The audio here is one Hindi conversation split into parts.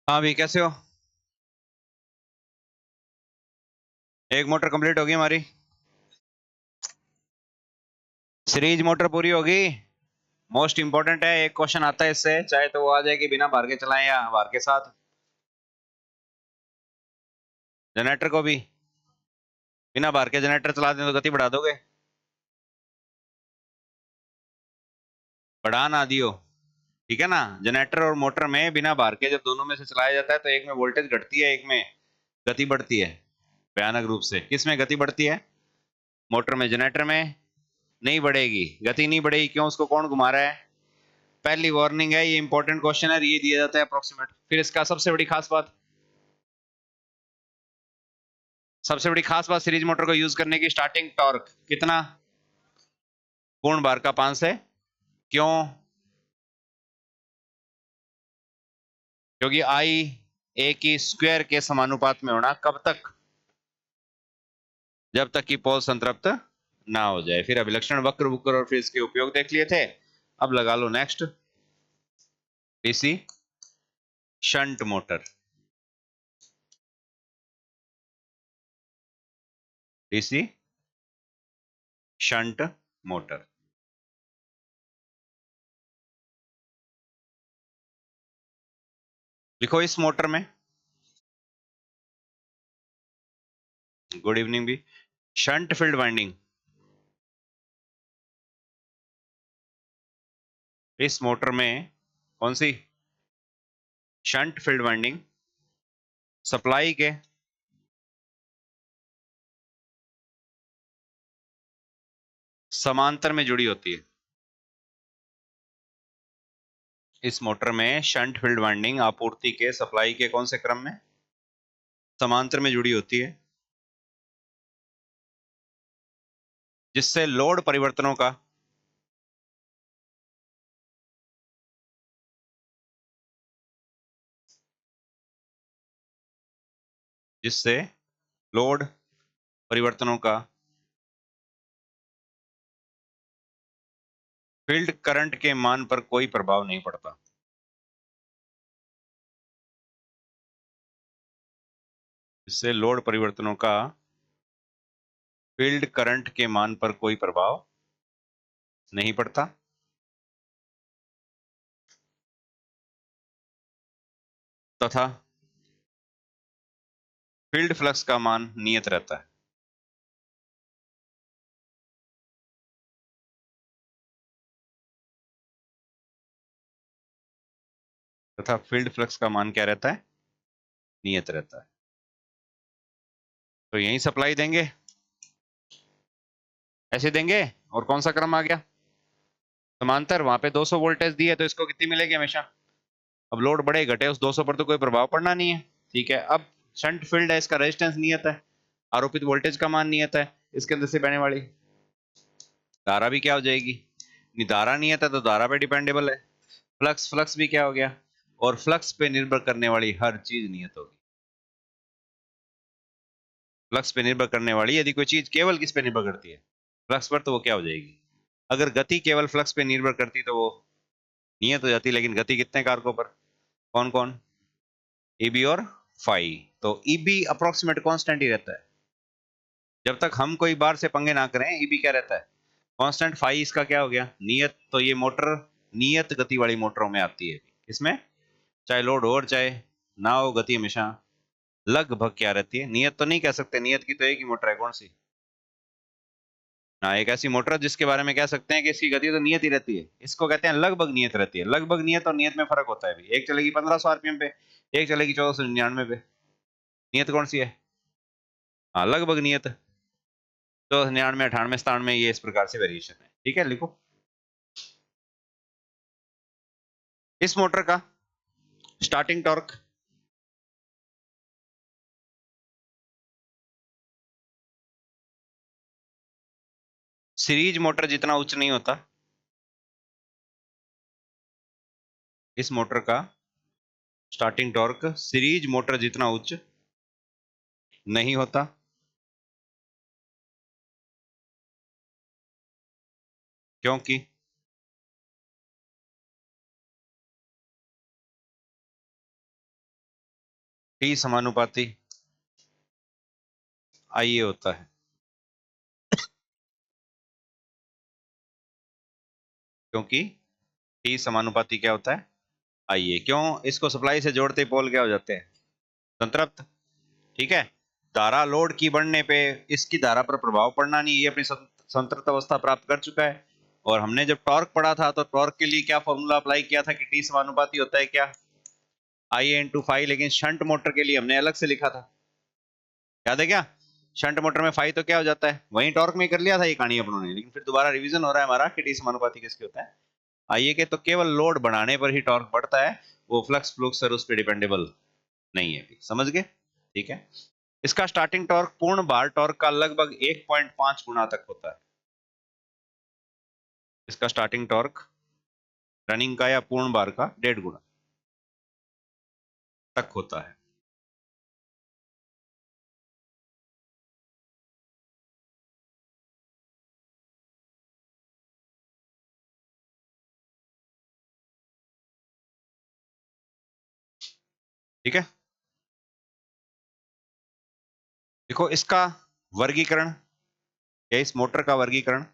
हाँ भी कैसे हो। एक मोटर कंप्लीट होगी हमारी। सीरीज मोटर पूरी होगी। मोस्ट इंपॉर्टेंट है, एक क्वेश्चन आता है इससे, चाहे तो वो आ जाएगी बिना भार के चलाएं या भार के साथ। जनरेटर को भी बिना भार के जनरेटर चला दें तो गति बढ़ा दोगे? बढ़ा ना दियो। ठीक है ना। जनरेटर और मोटर में बिना भार के जब दोनों में से चलाया जाता है तो एक में वोल्टेज घटती है, एक में गति बढ़ती है। भयानक रूप से। किस में गति बढ़ती है? मोटर में। जनरेटर में नहीं बढ़ेगी, गति नहीं बढ़ेगी। क्यों? उसको कौन घुमा रहा है? पहली वार्निंग है, ये इंपॉर्टेंट क्वेश्चन है, ये दिया जाता है अप्रोक्सीमेट। फिर इसका सबसे बड़ी खास बात सीरीज मोटर को यूज करने की, स्टार्टिंग टॉर्क कितना? पूर्ण भार का 5 से। क्यों? क्योंकि आई ए की स्क्वायर के समानुपात में होना। कब तक? जब तक कि पोल संतृप्त ना हो जाए। फिर अभिलक्षण वक्र वक्र और फिर इसके उपयोग देख लिए थे। अब लगा लो next. DC shunt motor. DC shunt motor. लिखो इस मोटर में। गुड इवनिंग भी। Shunt field winding. इस मोटर में कौन सी? शंट फील्ड वाइंडिंग सप्लाई के समांतर में जुड़ी होती है। इस मोटर में शंट फील्ड वाइंडिंग आपूर्ति के सप्लाई के कौन से क्रम में? समांतर में जुड़ी होती है। जिससे लोड परिवर्तनों का जिससे लोड परिवर्तनों का फील्ड करंट के मान पर कोई प्रभाव नहीं पड़ता। जिससे लोड परिवर्तनों का फील्ड करंट के मान पर कोई प्रभाव नहीं पड़ता। तथा फील्ड फ्लक्स का मान नियत रहता है। तथा फील्ड फ्लक्स का मान क्या रहता है? नियत रहता है। तो यही सप्लाई देंगे, ऐसे देंगे। और कौन सा क्रम आ गया? समांतर। वहां पे 200 वोल्टेज दी है तो इसको कितनी मिलेगी हमेशा? अब लोड बढ़े घटे उस 200 पर तो कोई प्रभाव पड़ना नहीं है। ठीक है। अब शंट फील्ड है, इसका रेजिस्टेंस नियत है, आरोपित वोल्टेज का मान नियत है, इसके अंदर से बहने वाली धारा भी क्या हो जाएगी? धारा नियत है तो धारा पे डिपेंडेबल है। फ्लक्स, फ्लक्स भी क्या हो गया? और फ्लक्स पे निर्भर करने वाली हर चीज नियत होगी। फ्लक्स पे निर्भर करने वाली यदि कोई चीज केवल किस पे निर्भर करती है? फ्लक्स पर, तो वो क्या हो जाएगी? अगर गति केवल फ्लक्स पे निर्भर करती तो वो नियत हो जाती। लेकिन गति कितने कारकों पर? कौन कौन? ईबी और फाई। तो ईबी अप्रोक्सीमेट कांस्टेंट ही रहता है जब तक हम कोई बार से पंगे ना करें। ईबी क्या रहता है? कांस्टेंट। फाई इसका क्या हो गया? नियत। तो ये मोटर नियत गति वाली मोटरों में आती है। इसमें चाहे लोड हो और चाहे ना हो, गति हमेशा लगभग क्या रहती है? नियत। तो नहीं कह सकते, नियत की तो एक ही मोटर है। कौन सी? हाँ, एक ऐसी मोटर जिसके बारे में कह सकते हैं कि इसकी गति तो नियत ही रहती है। इसको कहते हैं लगभग नियत रहती है। लगभग नियत और नियत में फर्क होता है भी। एक चलेगी 1500 आरपीएम पे, एक चलेगी 1499 पे। नियत कौन सी है? हाँ, लगभग नियत। 1499, 98, 97, ये इस प्रकार से वेरिएशन है। ठीक है, लिखो इस मोटर का स्टार्टिंग टॉर्क। सीरीज मोटर जितना उच्च नहीं होता, इस मोटर का स्टार्टिंग टॉर्क सीरीज मोटर जितना उच्च नहीं होता। क्योंकि टी समानुपाती IA होता है। क्योंकि टी समानुपाती क्या होता है IA। क्यों? इसको सप्लाई से जोड़ते ही पोल क्या हो जाते हैं संतृप्त। ठीक है, धारा लोड की बढ़ने पे इसकी धारा पर प्रभाव पड़ना नहीं, ये अपनी संतृप्त अवस्था प्राप्त कर चुका है। और हमने जब टॉर्क पढ़ा था तो टॉर्क के लिए क्या फॉर्मूला अप्लाई किया था कि टी समानुपाती होता है क्या IA इंटू फाई। लेकिन शंट मोटर के लिए हमने अलग से लिखा था, याद है क्या? शंट मोटर में फाई तो क्या हो जाता है, वहीं टॉर्क में कर लिया था ये कहानी अपनों ने, लेकिन फिर दोबारा रिवीजन हो रहा है हमारा कि टी समानुपाती किसके होता है IA के। तो केवल लोड बढ़ाने पर ही टॉर्क बढ़ता है, वो फ्लक्स फ्लूक्स और उस पर डिपेंडेबल नहीं है। समझ गए? ठीक है। इसका स्टार्टिंग टॉर्क पूर्ण भार टॉर्क का लगभग 1.5 गुना तक होता है। इसका स्टार्टिंग टॉर्क रनिंग का या पूर्ण भार का 1.5 गुना तक होता है। ठीक है, देखो इसका वर्गीकरण या इस मोटर का वर्गीकरण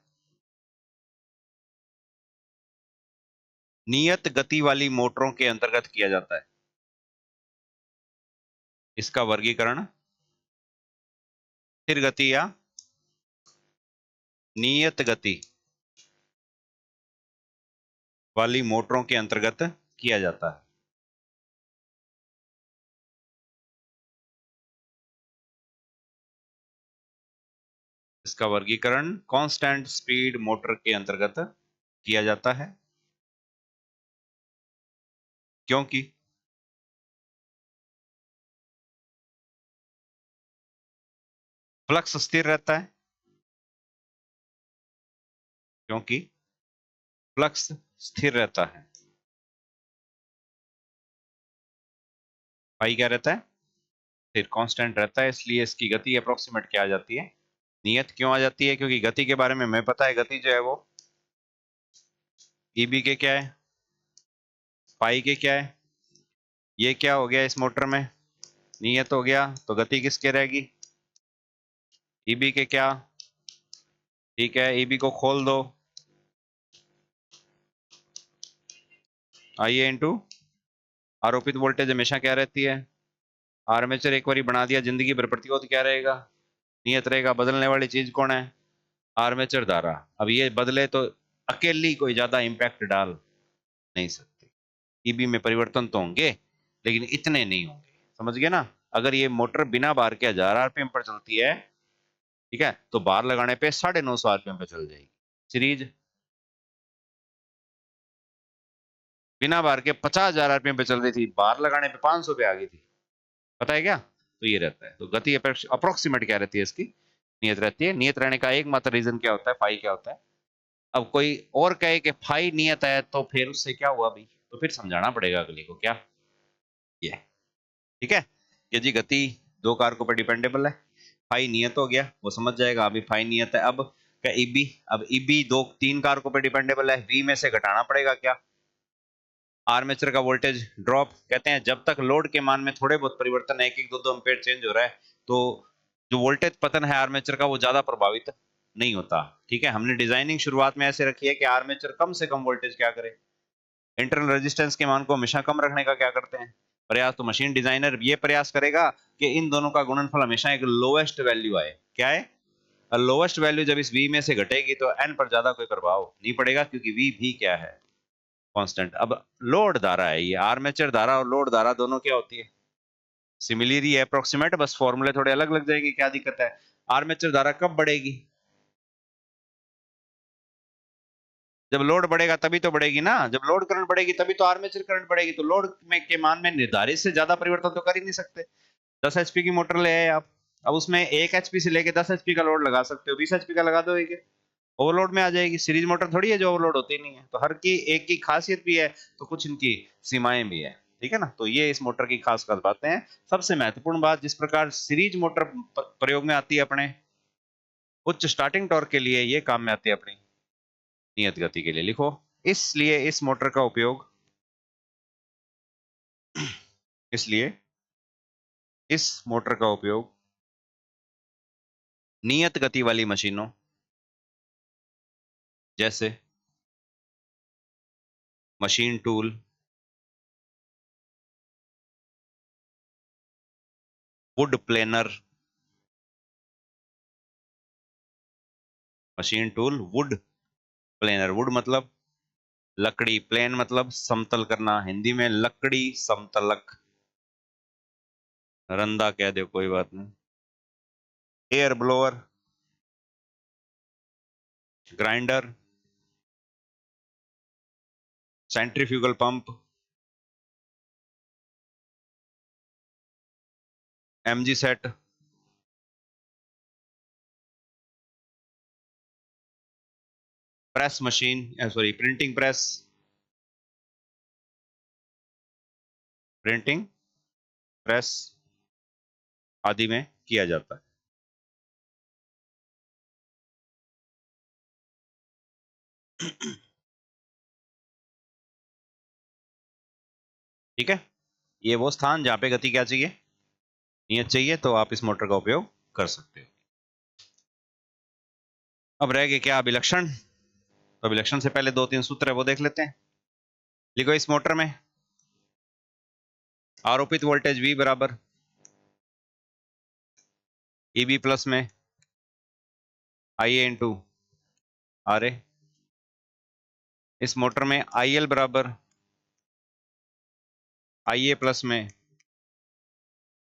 नियत गति वाली मोटरों के अंतर्गत किया जाता है। इसका वर्गीकरण स्थिर गति या नियत गति वाली मोटरों के अंतर्गत किया जाता है। इसका वर्गीकरण कांस्टेंट स्पीड मोटर के अंतर्गत किया जाता है, क्योंकि फ्लक्स स्थिर रहता है। क्योंकि फ्लक्स स्थिर रहता है, पाई क्या रहता है स्थिर, कांस्टेंट रहता है, इसलिए इसकी गति अप्रोक्सीमेट क्या आ जाती है नियत। क्यों आ जाती है? क्योंकि गति के बारे में हमें पता है, गति जो है वो EB के क्या है, पाई के क्या है। ये क्या हो गया इस मोटर में नियत हो गया, तो गति किसके रहेगी EB के क्या। ठीक है, EB को खोल दो, IA इंटू आरोपित वोल्टेज हमेशा क्या रहती है आर्मेचर। एक बार बना दिया, जिंदगी भर प्रतिरोध क्या रहेगा नियत रहेगा। बदलने वाली चीज कौन है आर्मेचर धारा। अब ये बदले तो अकेली कोई ज्यादा इंपैक्ट डाल नहीं सकती। EB में परिवर्तन तो होंगे लेकिन इतने नहीं होंगे, समझ गए ना? अगर ये मोटर बिना बार के 1000 RPM पर चलती है, ठीक है, तो बार लगाने पे 950 RPM पे चल जाएगी। सीरीज बिना बार के 50,000 RPM पे चल रही थी, बार लगाने पे 500 पे आ गई थी। पता है क्या? तो ये रहता है। तो गति अप्रोक्सीमेट क्या रहती है इसकी नियत रहती है। नियत रहने का एकमात्र रीजन क्या होता है फाई क्या होता है। अब कोई और कहे कि फाई नियत है तो फिर उससे क्या हुआ भाई, तो फिर समझाना पड़ेगा अगले को क्या ये। ठीक है, ये जी गति दो कारकों पर डिपेंडेबल है, फाई नियत हो गया वो समझ जाएगा। अभी फाई नियत है, अब क्या EB, अब EB दो तीन कारकों पर डिपेंडेबल है, V में से घटाना पड़ेगा क्या आर्मेचर का वोल्टेज ड्रॉप। कहते हैं जब तक लोड के मान में थोड़े बहुत परिवर्तन है, 1-1, 2-2 एम्पेयर चेंज हो रहा है, तो जो वोल्टेज पतन है आर्मेचर का वो ज्यादा प्रभावित नहीं होता। ठीक है, हमने डिजाइनिंग शुरुआत में ऐसे रखी है कि आर्मेचर कम से कम वोल्टेज क्या करे, इंटरनल रेजिस्टेंस के मान को हमेशा कम रखने का क्या करते हैं प्रयास। तो मशीन डिजाइनर ये प्रयास करेगा कि इन दोनों का गुणनफल हमेशा एक लोएस्ट वैल्यू आए। क्या है लोएस्ट वैल्यू? जब इस V में से घटेगी तो N पर ज्यादा कोई प्रभाव नहीं पड़ेगा, क्योंकि V भी क्या है कांस्टेंट। अब लोड धारा है, ये आर्मेचर धारा और लोड धारा दोनों क्या होती है सिमिलर है, अप्रोक्सीमेट, बस फॉर्मूले थोड़े अलग लग जाएंगे। क्या दिक्कत है? आर्मेचर धारा कब बढ़ेगी? जब लोड बढ़ेगा तभी तो बढ़ेगी ना, जब लोड करंट बढ़ेगी तभी तो आर्मेचर करंट बढ़ेगी। तो लोड में के मान में निर्धारित से ज्यादा परिवर्तन तो कर ही नहीं सकते। 10 HP की मोटर ले आए आप, अब उसमें 1 HP से लेके 10 HP का लोड लगा सकते हो, 20 HP का लगा दो, ओवरलोड में आ जाएगी। सीरीज मोटर थोड़ी है जो ओवरलोड होती नहीं है। तो हर की एक की खासियत भी है, तो कुछ इनकी सीमाएं भी है। ठीक है ना? तो ये इस मोटर की खास खास बातें हैं। सबसे महत्वपूर्ण बात, जिस प्रकार सीरीज मोटर प्रयोग में आती है अपने उच्च स्टार्टिंग टॉर्क के लिए, ये काम में आती है अपनी नियत गति के लिए। लिखो, इसलिए इस मोटर का उपयोग इसलिए इस मोटर का उपयोग नियत गति वाली मशीनों जैसे machine tool, would planar, machine tool, would planar, would मतलब लकड़ी, प्लेन मतलब समतल करना, हिंदी में लकड़ी समतलक, रंदा कह दो कोई बात नहीं, air blower, grinder, centrifugal pump, MG set, press machine, sorry printing press, printing press आदि में किया जाता है। ठीक है, ये वो स्थान जहां पे गति क्या चाहिए, नियत चाहिए, तो आप इस मोटर का उपयोग कर सकते हो। अब रह गए क्या, अभिलक्षण। तो अभिलक्षण से पहले दो तीन सूत्र है वो देख लेते हैं। लिखो, इस मोटर में आरोपित वोल्टेज V बराबर EB प्लस में IA इंटू RA। इस मोटर में IL बराबर IA प्लस में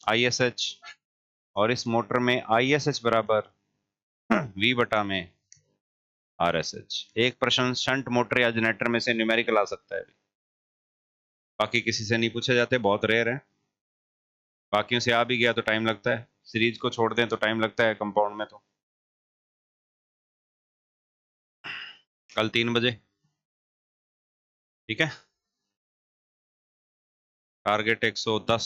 ISH, और इस मोटर में ISH बराबर V बटा में RSH। एक प्रश्न शंट मोटर या जनरेटर में से न्यूमेरिकल आ सकता है, बाकी किसी से नहीं पूछे जाते, बहुत रेयर है। बाकियों से आ भी गया तो टाइम लगता है, सीरीज को छोड़ दें तो टाइम लगता है कंपाउंड में। तो कल 3 बजे, ठीक है। टारगेट 110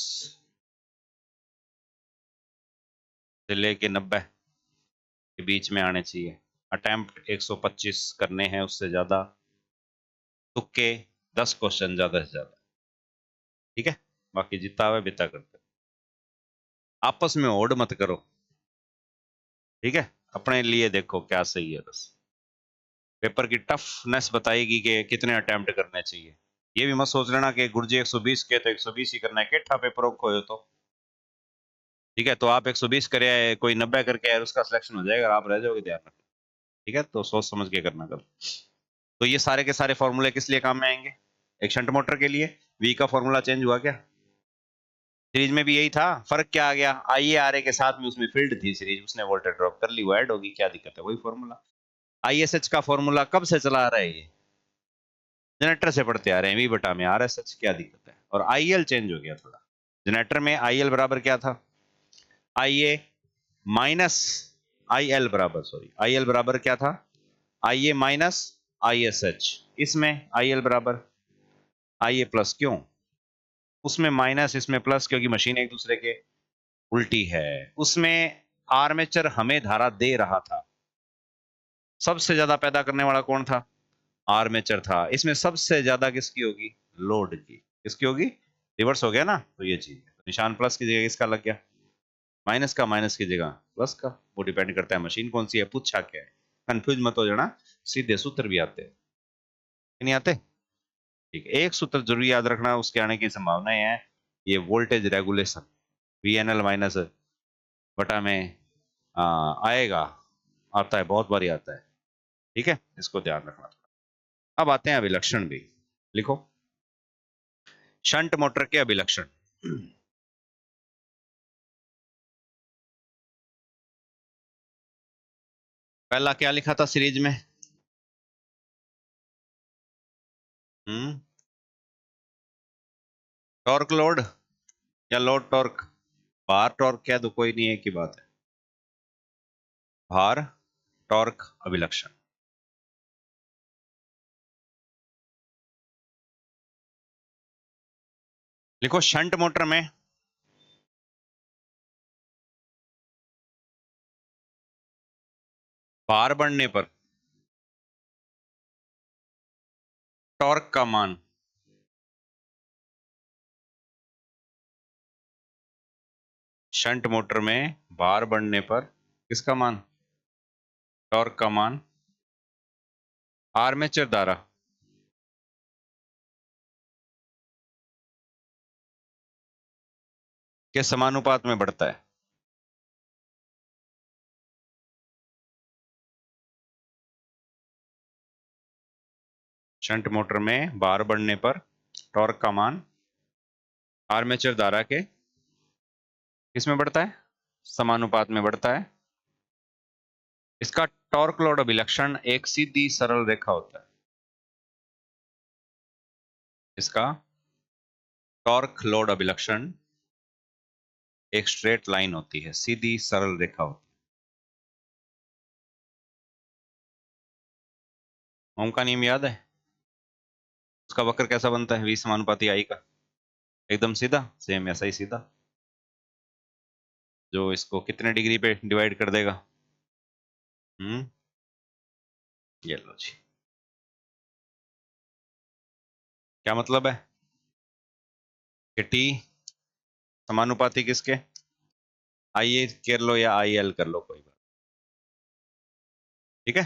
से लेके 90 के बीच में आने चाहिए। अटेम्प्ट 125 करने हैं, उससे ज्यादा तुक्के 10 क्वेश्चन ज्यादा से ज्यादा, ठीक है। बाकी जितना हुआ बिता करते, आपस में होड़ मत करो, ठीक है। अपने लिए देखो क्या सही है, बस पेपर की टफनेस बताएगी कि कितने अटेम्प्ट करने चाहिए। ये भी मत सोच लेना कि गुरुजी 120 के तो 120 ही करना है, केठा पेपर खोयो तो, ठीक है। तो आप 120 करे आए, कोई 90 करके आए, उसका सिलेक्शन हो जाएगा, आप रह जाओगे, ध्यान रखना, ठीक है। तो सोच समझ के करना कल। तो ये सारे के सारे फॉर्मूले किस लिए काम में आएंगे, एक शंट मोटर के लिए। वी का फॉर्मूला चेंज हुआ क्या, सीरीज में भी यही था, फर्क क्या आ गया, आई ए आर ए के साथ में उसमें फील्ड थी सीरीज, उसने वोल्टेज ड्रॉप कर ली, वो ऐड होगी, क्या दिक्कत है, वही फॉर्मूला। ISH का फॉर्मूला कब से चला आ रहा है, ये जनरेटर से पढ़ते आ रहे हैं, वी बटा में RSH, क्या दिक्कत है। और IL चेंज हो गया थोड़ा, जनरेटर में IL बराबर क्या था, IA माइनस IL बराबर, सॉरी IL बराबर क्या था, IA माइनस ISH। इसमें IL बराबर IA प्लस, क्यों उसमें माइनस इसमें प्लस, क्योंकि मशीन एक दूसरे के उल्टी है। उसमें आर्मेचर हमें धारा दे रहा था, सबसे ज्यादा पैदा करने वाला कौन था, आर्मेचर था। इसमें सबसे ज्यादा किसकी होगी, लोड की, किसकी होगी, रिवर्स हो गया ना, तो ये चीज है। निशान प्लस की जगह किसका लग गया, माइनस का, माइनस की जगह प्लस का। वो डिपेंड करता है मशीन कौन सी है, पूछा क्या है, कंफ्यूज मत हो जाना, सीधे सूत्र भी आते हैं, नहीं आते, ठीक है। एक सूत्र जरूर याद रखना, उसके आने की संभावनाएं है, ये वोल्टेज रेगुलेशन, VNL माइनस बटा में आएगा, आता है, बहुत बारी आता है, ठीक है, इसको ध्यान रखना। अब आते हैं अभिलक्षण भी, लिखो, शंट मोटर के अभिलक्षण। पहला क्या लिखा था सीरीज में, हम्म, टॉर्क लोड या लोड टॉर्क, भार टॉर्क कह दो, कोई नहीं, एक ही बात है, भार टॉर्क अभिलक्षण। लिखो, शंट मोटर में भार बढ़ने पर टॉर्क का मान शंट मोटर में भार बढ़ने पर किसका मान, टॉर्क का मान आर्मेचर धारा के समानुपात में बढ़ता है। शंट मोटर में भार बढ़ने पर टॉर्क का मान आर्मेचर धारा के किसमें बढ़ता है, समानुपात में बढ़ता है। इसका टॉर्क लोड अभिलक्षण एक सीधी सरल रेखा होता है। इसका टॉर्क लोड अभिलक्षण एक स्ट्रेट लाइन होती है, सीधी सरल रेखा होती है। ओम का नियम याद है, उसका वक्र कैसा बनता है, V समानुपाती I का, एकदम सीधा, सेम ऐसा ही सीधा, जो इसको कितने डिग्री पे डिवाइड कर देगा। ये लो जी, क्या मतलब है कि T समानुपाती किसके, IA कर लो या IL कर लो, कोई बात, ठीक है।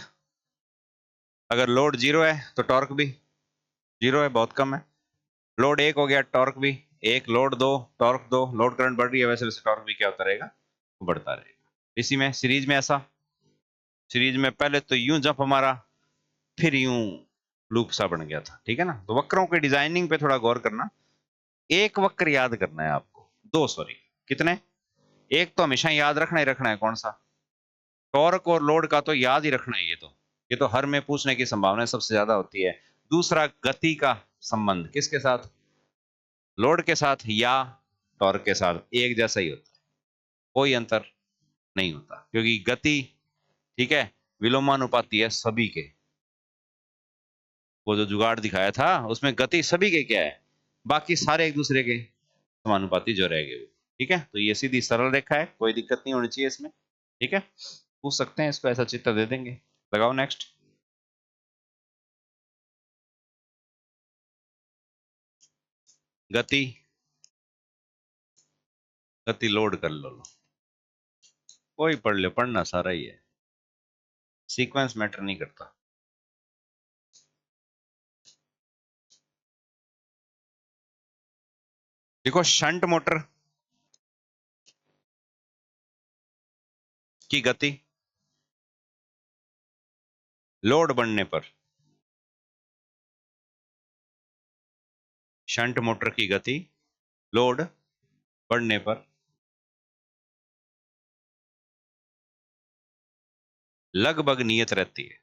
अगर लोड 0 है तो टॉर्क भी 0 है, बहुत कम है। लोड 1 हो गया, टॉर्क भी 1, लोड 2, टॉर्क 2, लोड करंट बढ़ रही है, वैसे वैसे टॉर्क भी क्या होता रहेगा, बढ़ता रहेगा। इसी में सीरीज में ऐसा, सीरीज में पहले तो यूं जंप हमारा, फिर यूं लूप सा बन गया था, ठीक है ना। तो वक्रों के डिजाइनिंग पे थोड़ा गौर करना। एक वक्र याद करना है आपको, दो सॉरी, कितने, एक तो हमेशा याद रखना ही रखना है, कौन सा, टॉर्क और लोड का तो याद ही रखना है। ये तो हर में पूछने की संभावना सबसे ज्यादा होती है। दूसरा, गति का संबंध किसके साथ, लोड के साथ या टॉर्क के साथ, एक जैसा ही होता है, कोई अंतर नहीं होता, क्योंकि गति, ठीक है, विलोमानुपाती है सभी के। वो जो जुगाड़ दिखाया था उसमें गति सभी के क्या है, बाकी सारे एक दूसरे के समानुपाती जो रह गए, ठीक है। तो ये सीधी सरल रेखा है, कोई दिक्कत नहीं होनी चाहिए इसमें, ठीक है। पूछ सकते हैं इसको, ऐसा चित्र दे देंगे। लगाओ नेक्स्ट। गति, गति लोड कर लो, कोई पढ़ ले, पढ़ना सारा ही है, सीक्वेंस मैटर नहीं करता। देखो, शंट मोटर की गति लोड बढ़ने पर, शंट मोटर की गति लोड बढ़ने पर लगभग नियत रहती है।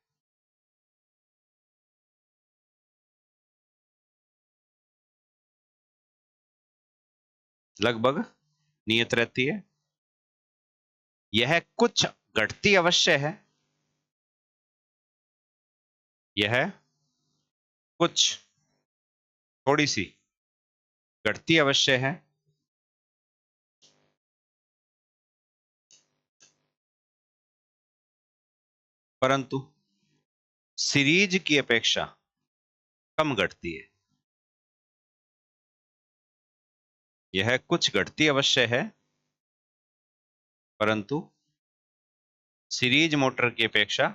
लगभग नियत रहती है। यह कुछ घटती अवश्य है, यह कुछ थोड़ी सी घटती अवश्य है, परंतु सीरीज की अपेक्षा कम घटती है। यह कुछ घटती अवश्य है, परंतु सीरीज मोटर की अपेक्षा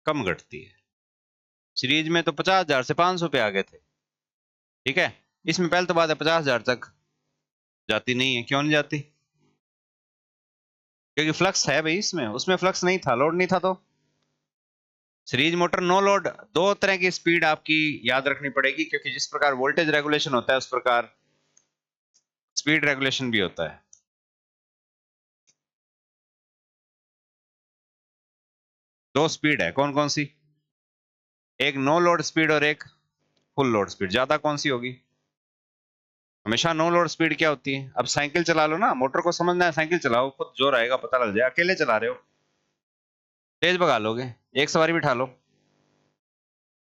कम घटती है। सीरीज में तो 50,000 से 500 पे आ गए थे, ठीक है। इसमें पहले तो बात है 50,000 तक जाती नहीं है, क्यों नहीं जाती, क्योंकि फ्लक्स है भाई इसमें, उसमें फ्लक्स नहीं था, लोड नहीं था। तो सीरीज मोटर नो लोड, दो तरह की स्पीड आपकी याद रखनी पड़ेगी, क्योंकि जिस प्रकार वोल्टेज रेगुलेशन होता है उस प्रकार स्पीड रेगुलेशन भी होता है। दो स्पीड है, कौन कौन सी, एक नो लोड स्पीड और एक फुल लोड स्पीड। ज्यादा कौन सी होगी, हमेशा नो लोड स्पीड क्या होती है। अब साइकिल चला लो ना, मोटर को समझना है, साइकिल चलाओ, खुद जोर आएगा पता लग जाए। अकेले चला रहे हो, तेज भगा लोगे, एक सवारी बिठा लो,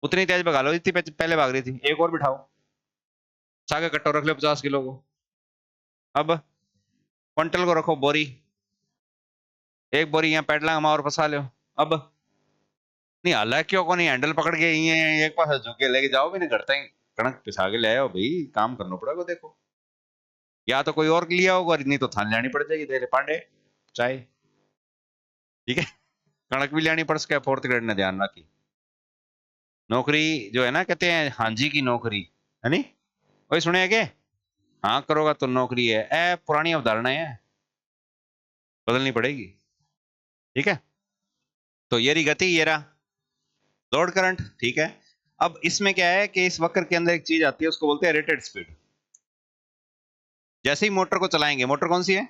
उतनी तेज भगा लो जितनी पहले भाग रही थी, एक और बिठाओ, छागे कट्टो रख लो 50 किलो को। अब क्विंटल को रखो बोरी, एक बोरी यहाँ पेडला घुमा और फंसा लो। अब नहीं हाला क्यों को नहीं, हैंडल पकड़ के ये एक पास झुके लेके जाओ भी नहीं करते हैं, कणक पिसा के ले आओ भाई, काम करना पड़ेगा देखो। या तो कोई और लिया होगा, नहीं तो थान लेनी पड़ जाएगी, दे रहे पांडे चाय, ठीक है। कणक भी लेनी पड़ सके, फोर्थ ग्रेड ने ध्यान रखी। नौकरी जो है ना, कहते हैं हांजी की नौकरी, है नी, वही सुने है के, हाँ करोगा तो नौकरी है, ए पुरानी अवधारणा है, बदलनी पड़ेगी, ठीक है। तो ये रही गति, ये रहा लोड करंट, ठीक है। अब इसमें क्या है कि इस वक्र के अंदर एक चीज आती है, उसको बोलते हैं रेटेड स्पीड। जैसे ही मोटर को चलाएंगे, मोटर कौन सी है,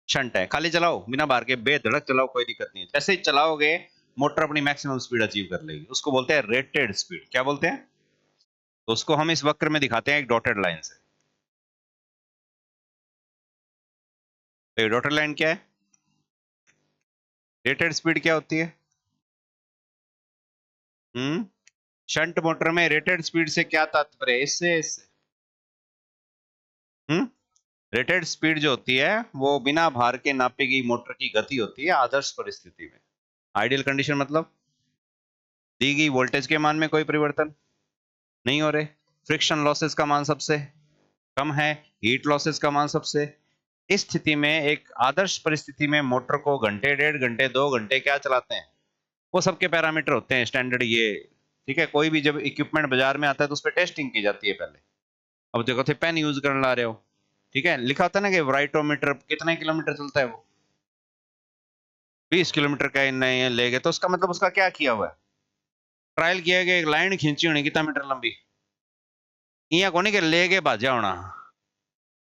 शंट है, खाली चलाओ बिना बाहर के, बेधड़क चलाओ, कोई दिक्कत नहीं है। जैसे ही चलाओगे मोटर अपनी मैक्सिमम स्पीड अचीव कर लेगी, उसको बोलते हैं रेटेड स्पीड। क्या बोलते हैं, तो उसको हम इस वक्र में दिखाते हैं एक डॉटेड लाइन से। तो डॉटेड लाइन क्या है, रेटेड स्पीड क्या होती है। शंट मोटर में रेटेड स्पीड से क्या तात्पर्य है, इससे रेटेड स्पीड जो होती है वो बिना भार के नापी गई मोटर की गति होती है आदर्श परिस्थिति में। आइडियल कंडीशन मतलब दी गई वोल्टेज के मान में कोई परिवर्तन नहीं हो रहे, फ्रिक्शन लॉसेस का मान सबसे कम है, हीट लॉसेस का मान सबसे। इस स्थिति में, एक आदर्श परिस्थिति में मोटर को घंटे, 1.5 घंटे, 2 घंटे क्या चलाते हैं, वो सबके पैरामीटर होते हैं स्टैंडर्ड ये, ठीक है। कोई भी जब इक्विपमेंट बाजार में आता है तो उस पर टेस्टिंग की जाती है पहले। अब देखो थे पेन यूज करने ला रहे हो, ठीक है, लिखा होता है ना कि वराइटोमीटर कितने किलोमीटर चलता है, वो 20 किलोमीटर का नहीं ले गए, तो उसका मतलब उसका क्या किया हुआ है, ट्रायल किया गया, एक लाइन खींची होनी कितना मीटर लंबी, इं को नहीं कि ले गए भाजा होना,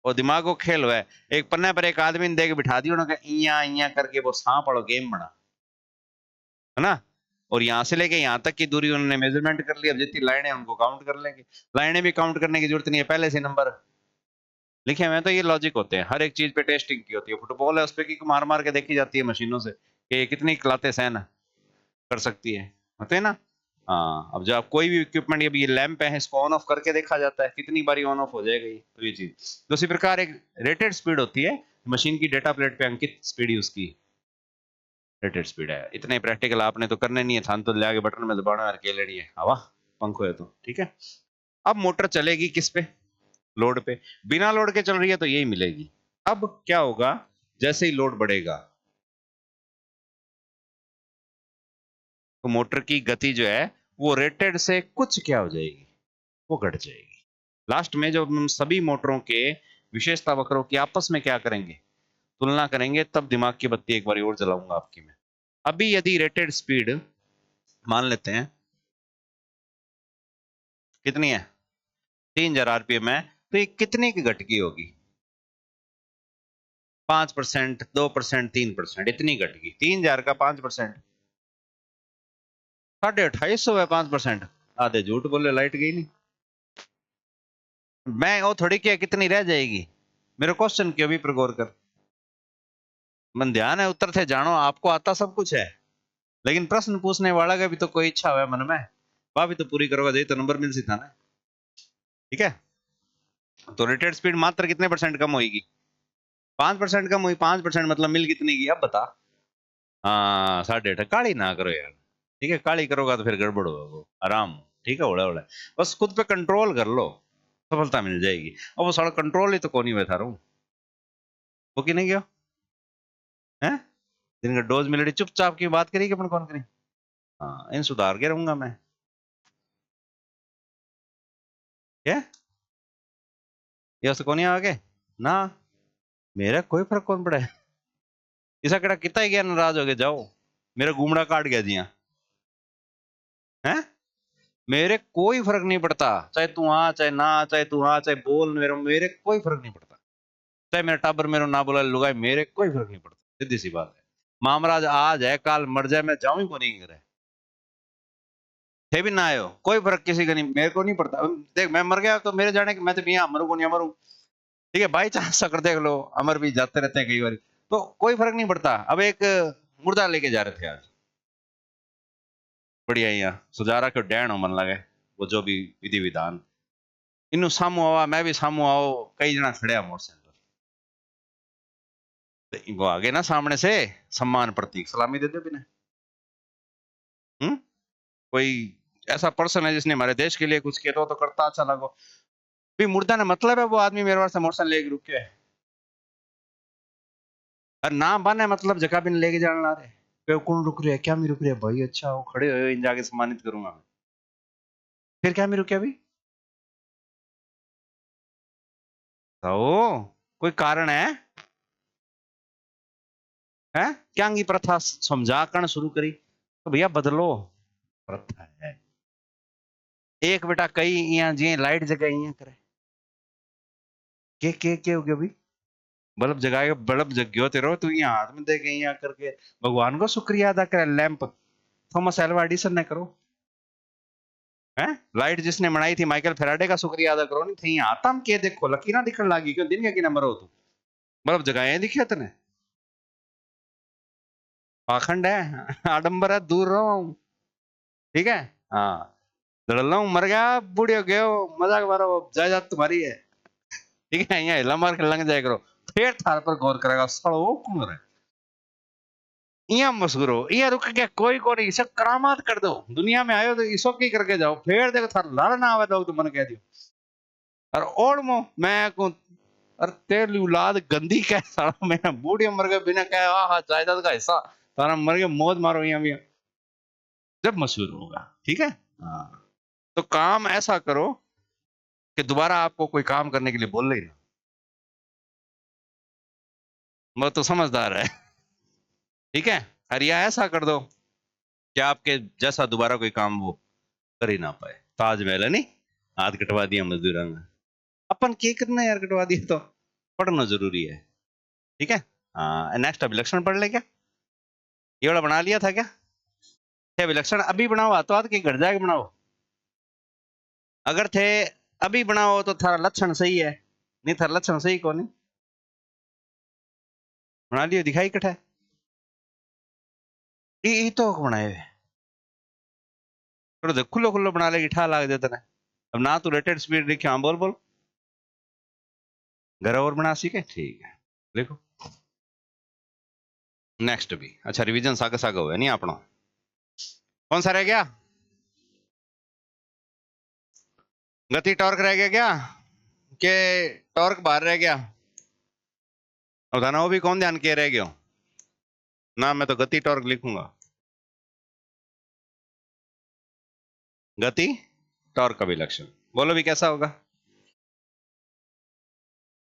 और दिमाग को खेल हुआ है। एक पन्ने पर एक आदमी ने दे के बिठा दिया होना, इया इया करके वो सांप वाला गेम बना, है ना। और यहाँ से लेके यहाँ तक की दूरी उन्होंने मेजरमेंट कर ली, अब जितनी लाइनें उनको काउंट कर लेंगे, लाइनें भी काउंट करने की जरूरत नहीं है, पहले से नंबर लिखे हुए हैं। तो ये लॉजिक होते हैं, हर एक चीज पे टेस्टिंग की होती है। फुटबॉल है, उस पर किक मार मार के देखी जाती है मशीनों से कि ये कितनी कलाते सहन कर सकती है, होते हैं ना। हाँ, अब जब आप कोई भी इक्विपमेंट, ये लैंप है, इसको ऑन ऑफ करके देखा जाता है कितनी बारी ऑन ऑफ हो जाएगा ये, तो ये चीज। तो उसी प्रकार एक रेटेड स्पीड होती है, मशीन की डेटा प्लेट पे अंकित स्पीड उसकी रेटेड स्पीड है। इतने प्रैक्टिकल आपने तो करने नहीं है, थान तो ले आगे बटन में दबाना और के लेनी है हवा पंखो है तो, ठीक है। अब मोटर चलेगी किस पे, लोड पे, बिना लोड के चल रही है तो यही मिलेगी। अब क्या होगा, जैसे ही लोड बढ़ेगा तो मोटर की गति जो है वो रेटेड से कुछ क्या हो जाएगी, वो घट जाएगी। लास्ट में जब हम सभी मोटरों के विशेषता वक्रों की आपस में क्या करेंगे, तुलना करेंगे, तब दिमाग की बत्ती एक बार और जलाऊंगा आपकी मैं। अभी यदि रेटेड स्पीड मान लेते हैं कितनी है, 3000 आरपीएम है, तो ये कितने की घटकी होगी, 5%, 2%, 3%, इतनी घटकी। 3000 का 5%, 2850 है 5%। आधे झूठ बोले, लाइट गई नहीं, मैं वो थोड़ी क्या कितनी रह जाएगी, मेरे क्वेश्चन के भी पर गौर कर, मन ध्यान है, उत्तर थे जानो, आपको आता सब कुछ है, लेकिन प्रश्न पूछने वाला का भी तो कोई इच्छा है मन में, वह भी तो पूरी करोगा, यही तो नंबर मिल सी था ना, ठीक है। तो रेटेड स्पीड मात्र कितने परसेंट कम होगी, 5% कम हुई, 5% मतलब मिल कितनी की, अब बता। हाँ 8.5, काली ना करो यार, ठीक है, काली करोगा तो फिर गड़बड़ होगा, वो आराम, ठीक है, उड़ा उड़ा, बस खुद पे कंट्रोल कर लो, सफलता मिल जाएगी। अब वो सारा कंट्रोल ही तो कौन ही बैठा रहा हूँ, वो कि नहीं गया है, दिन का डोज मिल रही, चुपचाप की बात करी कि अपन कौन करी, हाँ इन सुधार के रहूंगा मैं, क्या ये उससे कौन ही आगे ना, मेरा कोई फर्क कौन पड़ा है, इसा कड़ा कितना ही गया, नाराज हो गए जाओ, मेरा घूमड़ा काट गया जिया है, मेरे कोई फर्क नहीं पड़ता, चाहे तू आ चाहे ना आ, चाहे तू आ चाहे बोल, मेरे मेरे कोई फर्क नहीं पड़ता, चाहे मेरा टाबर मेरे ना बोला लुगाई, मेरे कोई फर्क नहीं पड़ता, सीधी सी बात है। मामराज आज है काल मर जाए, मैं जाऊं ही को नहीं करे, थे भी ना आयो, कोई फर्क किसी का नहीं, मेरे को नहीं पड़ता। देख मैं मर गया तो मेरे जाने की, मैं तो यहाँ मरू को नहीं मरू, ठीक है, बाई चांस अगर देख लो अमर भी जाते रहते हैं कई बार, तो कोई फर्क नहीं पड़ता। अब एक मुर्दा लेके जा रहे थे आज, बढ़िया यहाँ सुजारा के डैन हो मन लगे, वो जो भी विधि विधान, इन्हू सामू आवा, मैं भी सामू आओ, कई जना खड़े मोटरसाइकिल, तो वो आगे ना सामने से सम्मान प्रतीक सलामी दे दे बिना, कोई ऐसा पर्सन है जिसने हमारे देश के लिए कुछ किया तो करता अच्छा लगो, भी मुर्दा ने मतलब है वो आदमी मेरे वास्ते मोटरसाइकिल लेके रुके है और ना बने मतलब जगह भी लेके जाने ला रहे पे कौन रुक रहे है क्या मैं रुक रहे भाई अच्छा वो खड़े हो इन जाके सम्मानित करूंगा मैं फिर क्या मैं रुके अभी तो कोई कारण है क्या की प्रथा समझा कर शुरू करी तो भैया बदलो प्रथा है एक बेटा कई यहाँ जी लाइट जगह यहाँ करे के हो गया भाई बल्ब जगाए बल्ब जग्यो तेरो तू यहाँ हाथ में दे के यहाँ करके भगवान को शुक्रिया अदा करे लैंप थॉमस एल्वा एडिसन ने करो है लाइट जिसने बनाई थी माइकल फेराडे का शुक्रिया अदा करो नहीं थी यहाँ तम के देखो लकीर दिखने लगी क्यों दिन के नंबर हो तू बल्ब जगाए दिखे तने पाखंड है आडंबर है दूर रहो ठीक है हाँ लड़ हूँ मर गया बूढ़े हो गए मजाक मारो जायदाद तुम्हारी है ठीक है यहाँ हिला मार के लंग जाए करो फिर थार पर गौर करेगा सड़ो कौन है यहाँ मशहूर हो यहाँ रुक के कोई को नहीं सब करामात कर दो दुनिया में आयो तो इसो की करके जाओ फिर देखो थार लाल ना आवे तो मन कह दियो और ओढ़ मो मैं को अरे तेरी औलाद गंदी कह साला मैं बूढ़ी उम्र के बिना कह आहा जायदाद का हिस्सा तारा मर के मौज मारो यहाँ भी जब मशहूर होगा ठीक है हाँ तो काम ऐसा करो कि दोबारा आपको कोई काम करने के लिए बोल ही ना वो तो समझदार है ठीक है और या ऐसा कर दो कि आपके जैसा दोबारा कोई काम वो कर ही ना पाए ताजमहल है नहीं हाथ कटवा दिया मजदूरों ने अपन के करना यार कटवा दिया तो पढ़ना जरूरी है ठीक है हाँ नेक्स्ट अभिलक्षण पढ़ ले क्या ये वाला बना लिया था क्या थे अभिलक्षण अभी बनाओ हाथों हाथ के घर जाके बनाओ अगर थे अभी बनाओ तो थारा लक्षण सही है नहीं थारा लक्षण सही कौन नहीं बना लियो दिखाई कटा है ये तो बनाए हुए थोड़ा खुलो खुलो बना लेगी ठा लाग देता है अब ना तू रेटेड स्पीड लिखे हाँ बोल बोल घर और बना सीखे ठीक है देखो नेक्स्ट भी अच्छा रिवीजन सागे सागे हुआ नहीं अपना कौन सा रह गया गति टॉर्क रह गया क्या के टॉर्क बाहर रह गया बताना वो भी कौन ध्यान के रह गया ना मैं तो गति टॉर्क लिखूंगा गति टॉर्क का भी लक्षण बोलो भी कैसा होगा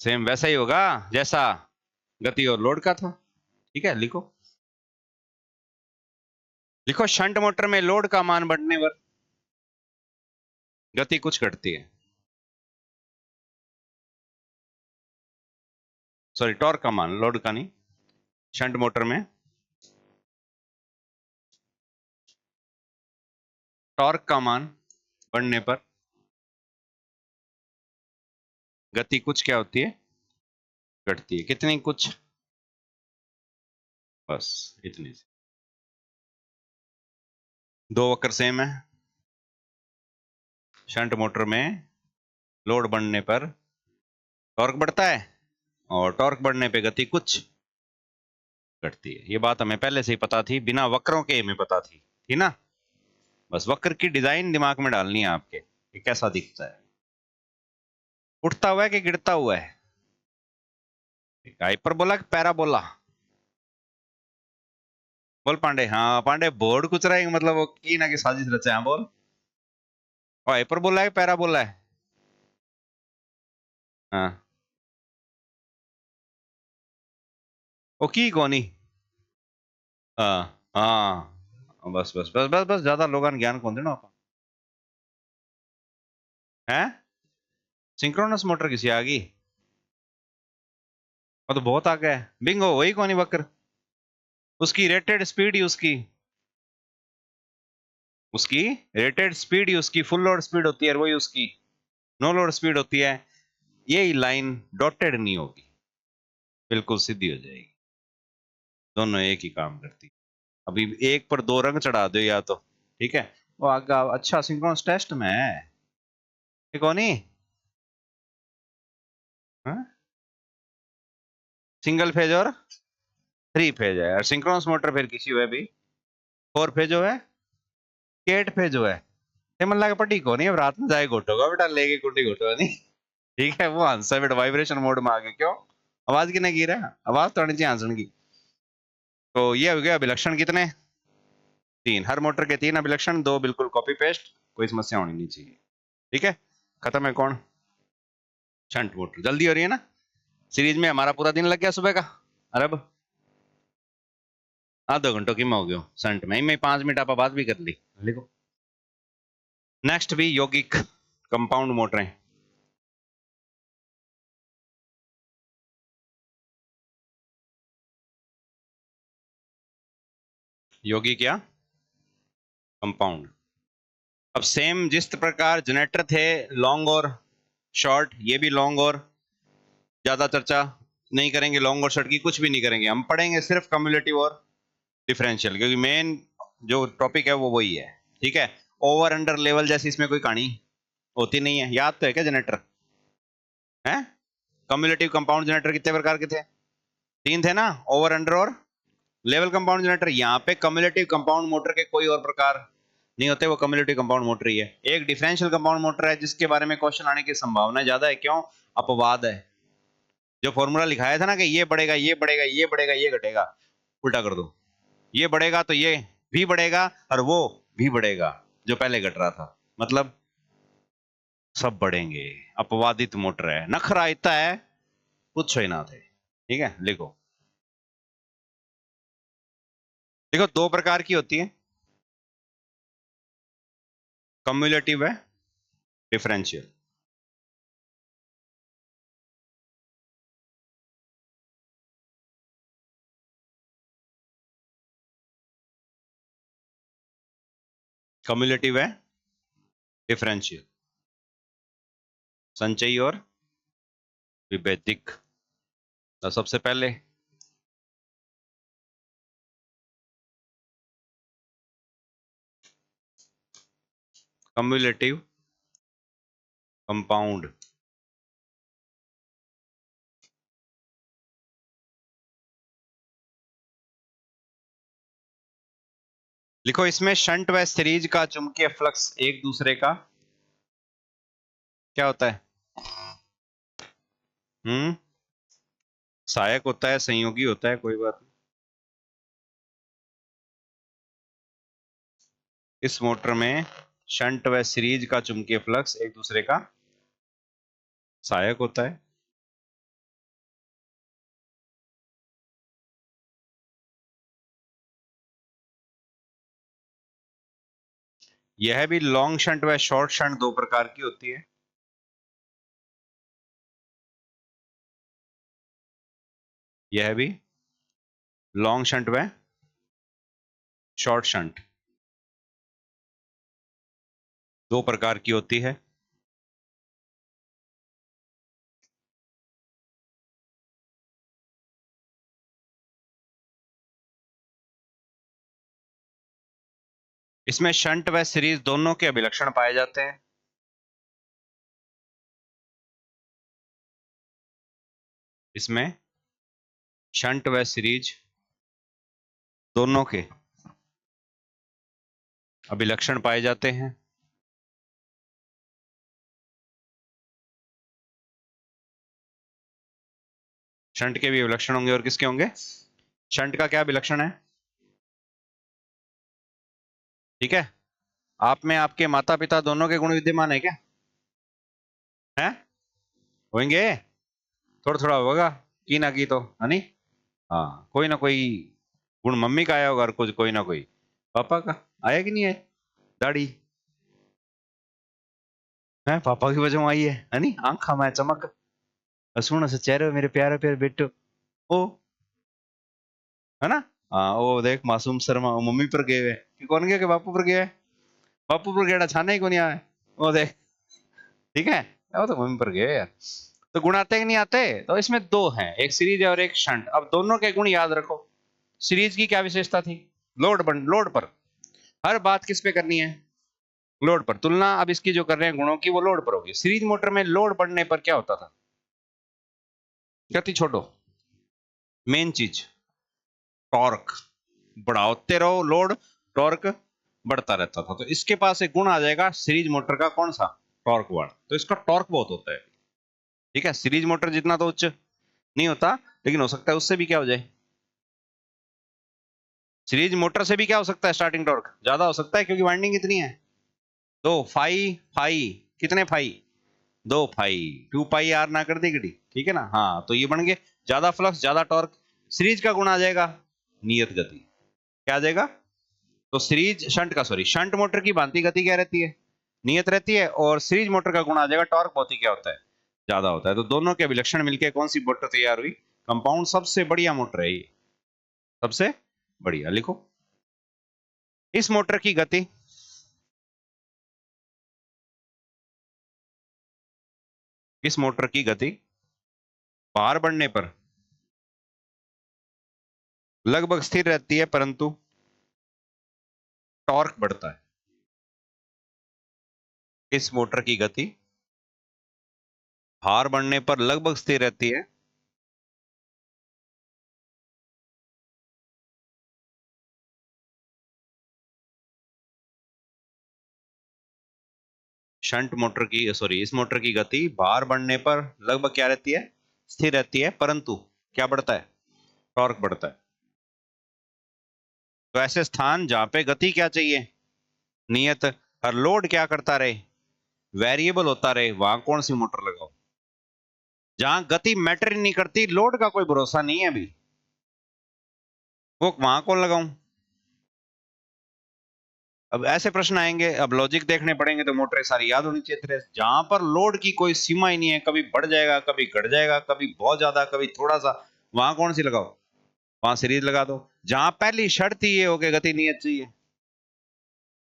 सेम वैसा ही होगा जैसा गति और लोड का था ठीक है लिखो लिखो शंट मोटर में लोड का मान बढ़ने पर गति कुछ घटती है सॉरी टॉर्क का मान लोड का नहीं शंट मोटर में टॉर्क का मान बढ़ने पर गति कुछ क्या होती है घटती है कितनी कुछ बस इतनी सी दो वक्र सेम है शंट मोटर में लोड बढ़ने पर टॉर्क बढ़ता है और टॉर्क बढ़ने पे गति कुछ घटती है ये बात हमें पहले से ही पता थी बिना वक्रों के हमें पता थी ना बस वक्र की डिजाइन दिमाग में डालनी है आपके कि कैसा दिखता है उठता हुआ है कि गिरता हुआ है हाइपर बोला कि पैरा बोला बोल पांडे हाँ पांडे बोर्ड कुछ रहा है मतलब वो की ना की साजिश रचे हाँ बोल और हाइपर बोला है पैरा बोला है हाँ वो की कौनी हाँ हाँ बस बस बस बस बस ज्यादा लोगों ने ज्ञान कौन देना अपन है सिंक्रोनस मोटर किसी आ गई वो तो बहुत आगे है बिंगो वही कौनी बकर उसकी रेटेड स्पीड ही उसकी उसकी रेटेड स्पीड ही उसकी फुल लोड स्पीड होती है वही उसकी नो लोड स्पीड होती है यही लाइन डॉटेड नहीं होगी बिल्कुल सीधी हो जाएगी दोनों एक ही काम करती अभी एक पर दो रंग चढ़ा दो या तो ठीक है वो आगे अच्छा सिंक्रोनस टेस्ट में है ये कौन ही सिंगल फेज और थ्री फेज है और सिंक्रोनस मोटर फिर किसी हुए भी फोर फेज हो है एट फेज हो है ये मन लगा पट्टी को नहीं अब रात में जाए घोटोगा बेटा लेके कुंडी घोटोगा नहीं ठीक है, वो हंसा बेटा वाइब्रेशन मोड में आ गए। क्यों? आवाज किने की रहा है, आवाज तो आनी चाहिए हंसने की। तो ये हो गया अभिलक्षण कितने? 3। हर मोटर के 3 अभिलक्षण, 2 बिल्कुल कॉपी पेस्ट, कोई समस्या होनी नहीं चाहिए। ठीक है, खत्म है। कौन? Shunt motor. जल्दी हो रही है ना? सीरीज में हमारा पूरा दिन लग गया सुबह का। अरब आधे घंटों की में हो गयो शंट में 5 मिनट आप बात भी कर ली। लिखो। नेक्स्ट भी यौगिक कंपाउंड मोटरें। यौगिक या कंपाउंड। अब सेम जिस प्रकार जनरेटर थे लॉन्ग और शॉर्ट, ये भी लॉन्ग और, ज्यादा चर्चा नहीं करेंगे लॉन्ग और शॉर्ट की, कुछ भी नहीं करेंगे हम, पढ़ेंगे सिर्फ कम्युलेटिव और डिफरेंशियल, क्योंकि मेन जो टॉपिक है वो वही है। ठीक है, ओवर अंडर लेवल जैसी इसमें कोई कहानी होती नहीं है। याद तो है क्या जनरेटर है? कम्युलेटिव कंपाउंड जनरेटर कितने प्रकार के थे? 3 थे ना, ओवर अंडर और लेवल कंपाउंड जनरेटर। यहाँ पे कम्युलेटिव कंपाउंड मोटर के कोई और प्रकार नहीं होते, वो कम्युलेटिव कंपाउंड मोटर ही है। एक डिफरेंशियल कंपाउंड मोटर है जिसके बारे में क्वेश्चन आने की संभावना ज्यादा है। क्यों? अपवाद है। जो फॉर्मूला लिखाया था ना कि ये बढ़ेगा ये बढ़ेगा ये बढ़ेगा ये घटेगा, उल्टा कर दो। ये बढ़ेगा तो ये भी बढ़ेगा और वो भी बढ़ेगा जो पहले घट रहा था, मतलब सब बढ़ेंगे। अपवादित मोटर है, नखरा इतना है कुछ ही ना थे। ठीक है, लिखो। देखो 2 प्रकार की होती है, कम्युलेटिव है, डिफरेंशियल। कम्युलेटिव है, डिफरेंशियल, संचयी और विभेदिक। तो सबसे पहले कम्युलेटिव कंपाउंड। लिखो, इसमें शंट व सीरीज का चुंबकीय फ्लक्स एक दूसरे का क्या होता है? हम्म, सहायक होता है, संयोगी होता है, कोई बात नहीं। इस मोटर में शंट व सीरीज का चुंबकीय फ्लक्स एक दूसरे का सहायक होता है। यह भी लॉन्ग शंट व शॉर्ट शंट 2 प्रकार की होती है। यह भी लॉन्ग शंट व शॉर्ट शंट 2 प्रकार की होती है। इसमें शंट व सीरीज दोनों के अभिलक्षण पाए जाते हैं। इसमें शंट व सीरीज दोनों के अभिलक्षण पाए जाते हैं। शंट के भी अभिलक्षण होंगे, और किसके होंगे? शंट का क्या अभिलक्षण है? ठीक है, आप में आपके माता पिता दोनों के गुण विद्यमान है क्या? है? होंगे, थोड़ा थोड़ा होगा, की ना की तो है नहीं। हाँ, कोई ना कोई गुण मम्मी का आया होगा, और कुछ कोई ना कोई पापा का आया कि नहीं है। दाढ़ी है पापा की वजह आई है नहीं, आंखा में चमक, हसूण से चेहरे मेरे प्यारे प्यारे बेटो, ओ, है ना। हाँ, वो देख मासूम शर्मा वो मम्मी पर गए हुए कि कौन गया कि बापू पर गया है, बापू पर गेड़ा छाने ही को नहीं आया, वो देख। ठीक है, वो तो मम्मी पर गए यार। तो गुण आते कि नहीं आते? तो इसमें 2 हैं, एक सीरीज है और एक शंट। अब दोनों के गुण याद रखो। सीरीज की क्या विशेषता थी? लोड पर। हर बात किस पे करनी है? लोड पर। तुलना अब इसकी जो कर रहे हैं गुणों की, वो लोड पर होगी। सीरीज मोटर में लोड बढ़ने पर क्या होता था? गति छोड़ो, मेन चीज टॉर्क। बढ़ाते रहो लोड, टॉर्क बढ़ता रहता था। तो इसके पास एक गुण आ जाएगा सीरीज मोटर का, कौन सा? टॉर्क वाला। तो इसका टॉर्क बहुत होता है। ठीक है, सीरीज मोटर जितना तो उच्च नहीं होता, लेकिन हो सकता है उससे भी क्या हो जाए, सीरीज मोटर से भी क्या हो सकता है, स्टार्टिंग टॉर्क ज्यादा हो सकता है, क्योंकि वाइंडिंग इतनी है। तो फाई फाई कितने फाई, 2 फाई, 2 पाई आर ना कर देगी, ठीक है ना। हाँ, तो ये बन गए ज्यादा फ्लक्स ज्यादा टॉर्क। सीरीज का गुण आ जाएगा नियत गति, क्या आ जाएगा, तो सीरीज शंट का, सॉरी शंट मोटर की भांति गति क्या रहती है, नियत रहती है, और सीरीज मोटर का गुण आ जाएगा टॉर्क, बहुत ही क्या होता है, ज्यादा होता है। तो दोनों के अभिलक्षण मिलकर कौन सी मोटर तैयार हुई, कंपाउंड सबसे बढ़िया मोटर है ये, सबसे बढ़िया। लिखो, इस मोटर की गति, इस मोटर की गति भार बढ़ने पर लगभग स्थिर रहती है, परंतु टॉर्क बढ़ता है। इस मोटर की गति भार बढ़ने पर लगभग स्थिर रहती है, शंट मोटर की, सॉरी इस मोटर की गति भार बढ़ने पर लगभग क्या रहती है, स्थिर रहती है, परंतु क्या बढ़ता है, टॉर्क बढ़ता है। तो ऐसे स्थान जहां पे गति क्या चाहिए, नियत, और लोड क्या करता रहे, वेरिएबल होता रहे, वहां कौन सी मोटर लगाओ। जहां गति मैटर नहीं करती, लोड का कोई भरोसा नहीं है अभी, वो वहां कौन लगाऊं। अब ऐसे प्रश्न आएंगे, अब लॉजिक देखने पड़ेंगे, तो मोटरें सारी याद होनी चाहिए तेरे। जहां पर लोड की कोई सीमा ही नहीं है, कभी बढ़ जाएगा कभी घट जाएगा, कभी बहुत ज्यादा कभी थोड़ा सा, वहां कौन सी लगाओ, वहां सीरीज लगा दो। जहां पहली शर्त ही ये हो कि गति नियत चाहिए,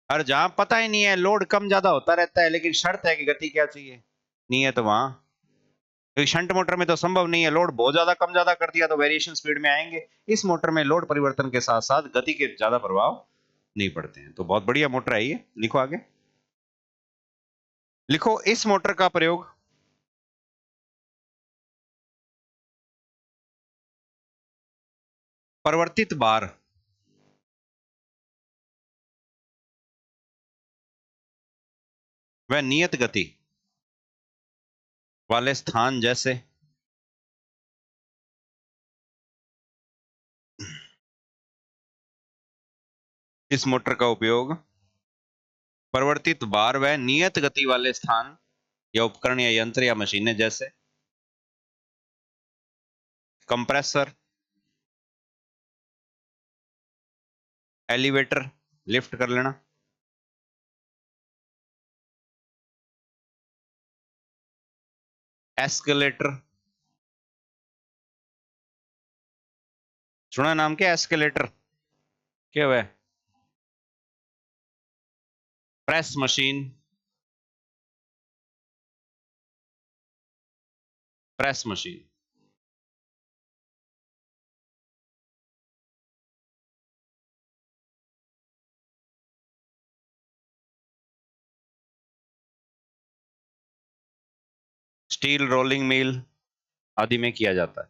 और जहां पता ही नहीं है, लोड कम ज्यादा होता रहता है, लेकिन शर्त है कि गति क्या चाहिए, नियत, वहां। क्योंकि शंट मोटर में तो संभव नहीं है, लोड बहुत ज्यादा कम ज्यादा कर दिया तो वेरिएशन स्पीड में आएंगे। इस मोटर में लोड परिवर्तन के साथ साथ गति के ज्यादा प्रभाव नहीं पड़ते हैं। तो बहुत बढ़िया मोटर है ये। लिखो आगे, लिखो, इस मोटर का प्रयोग परिवर्तित बार व नियत गति वाले स्थान जैसे इस मोटर का उपयोग परिवर्तित बार व नियत गति वाले स्थान या उपकरण या यंत्र या मशीनें जैसे कंप्रेसर, एलिवेटर, लिफ्ट कर लेना, एस्केलेटर, सुना नाम क्या, एस्केलेटर क्या हुआ, press machine, press machine, steel rolling mill आदि में किया जाता है।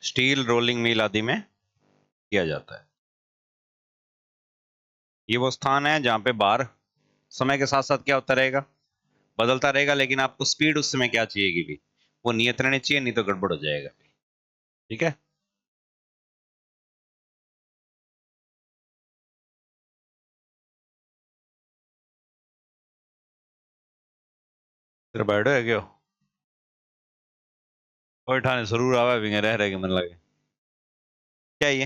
स्टील रोलिंग मिल आदि में किया जाता है। ये वो स्थान है जहां पे बार समय के साथ साथ क्या होता रहेगा, बदलता रहेगा, लेकिन आपको स्पीड उस समय क्या चाहिएगी भी, वो नियत रहनी चाहिए, नहीं तो गड़बड़ हो जाएगा। ठीक है, तेरा बर्थडे है क्या, कोई ठाने जरूर आवा भी रह रहे मन लगे, क्या ये,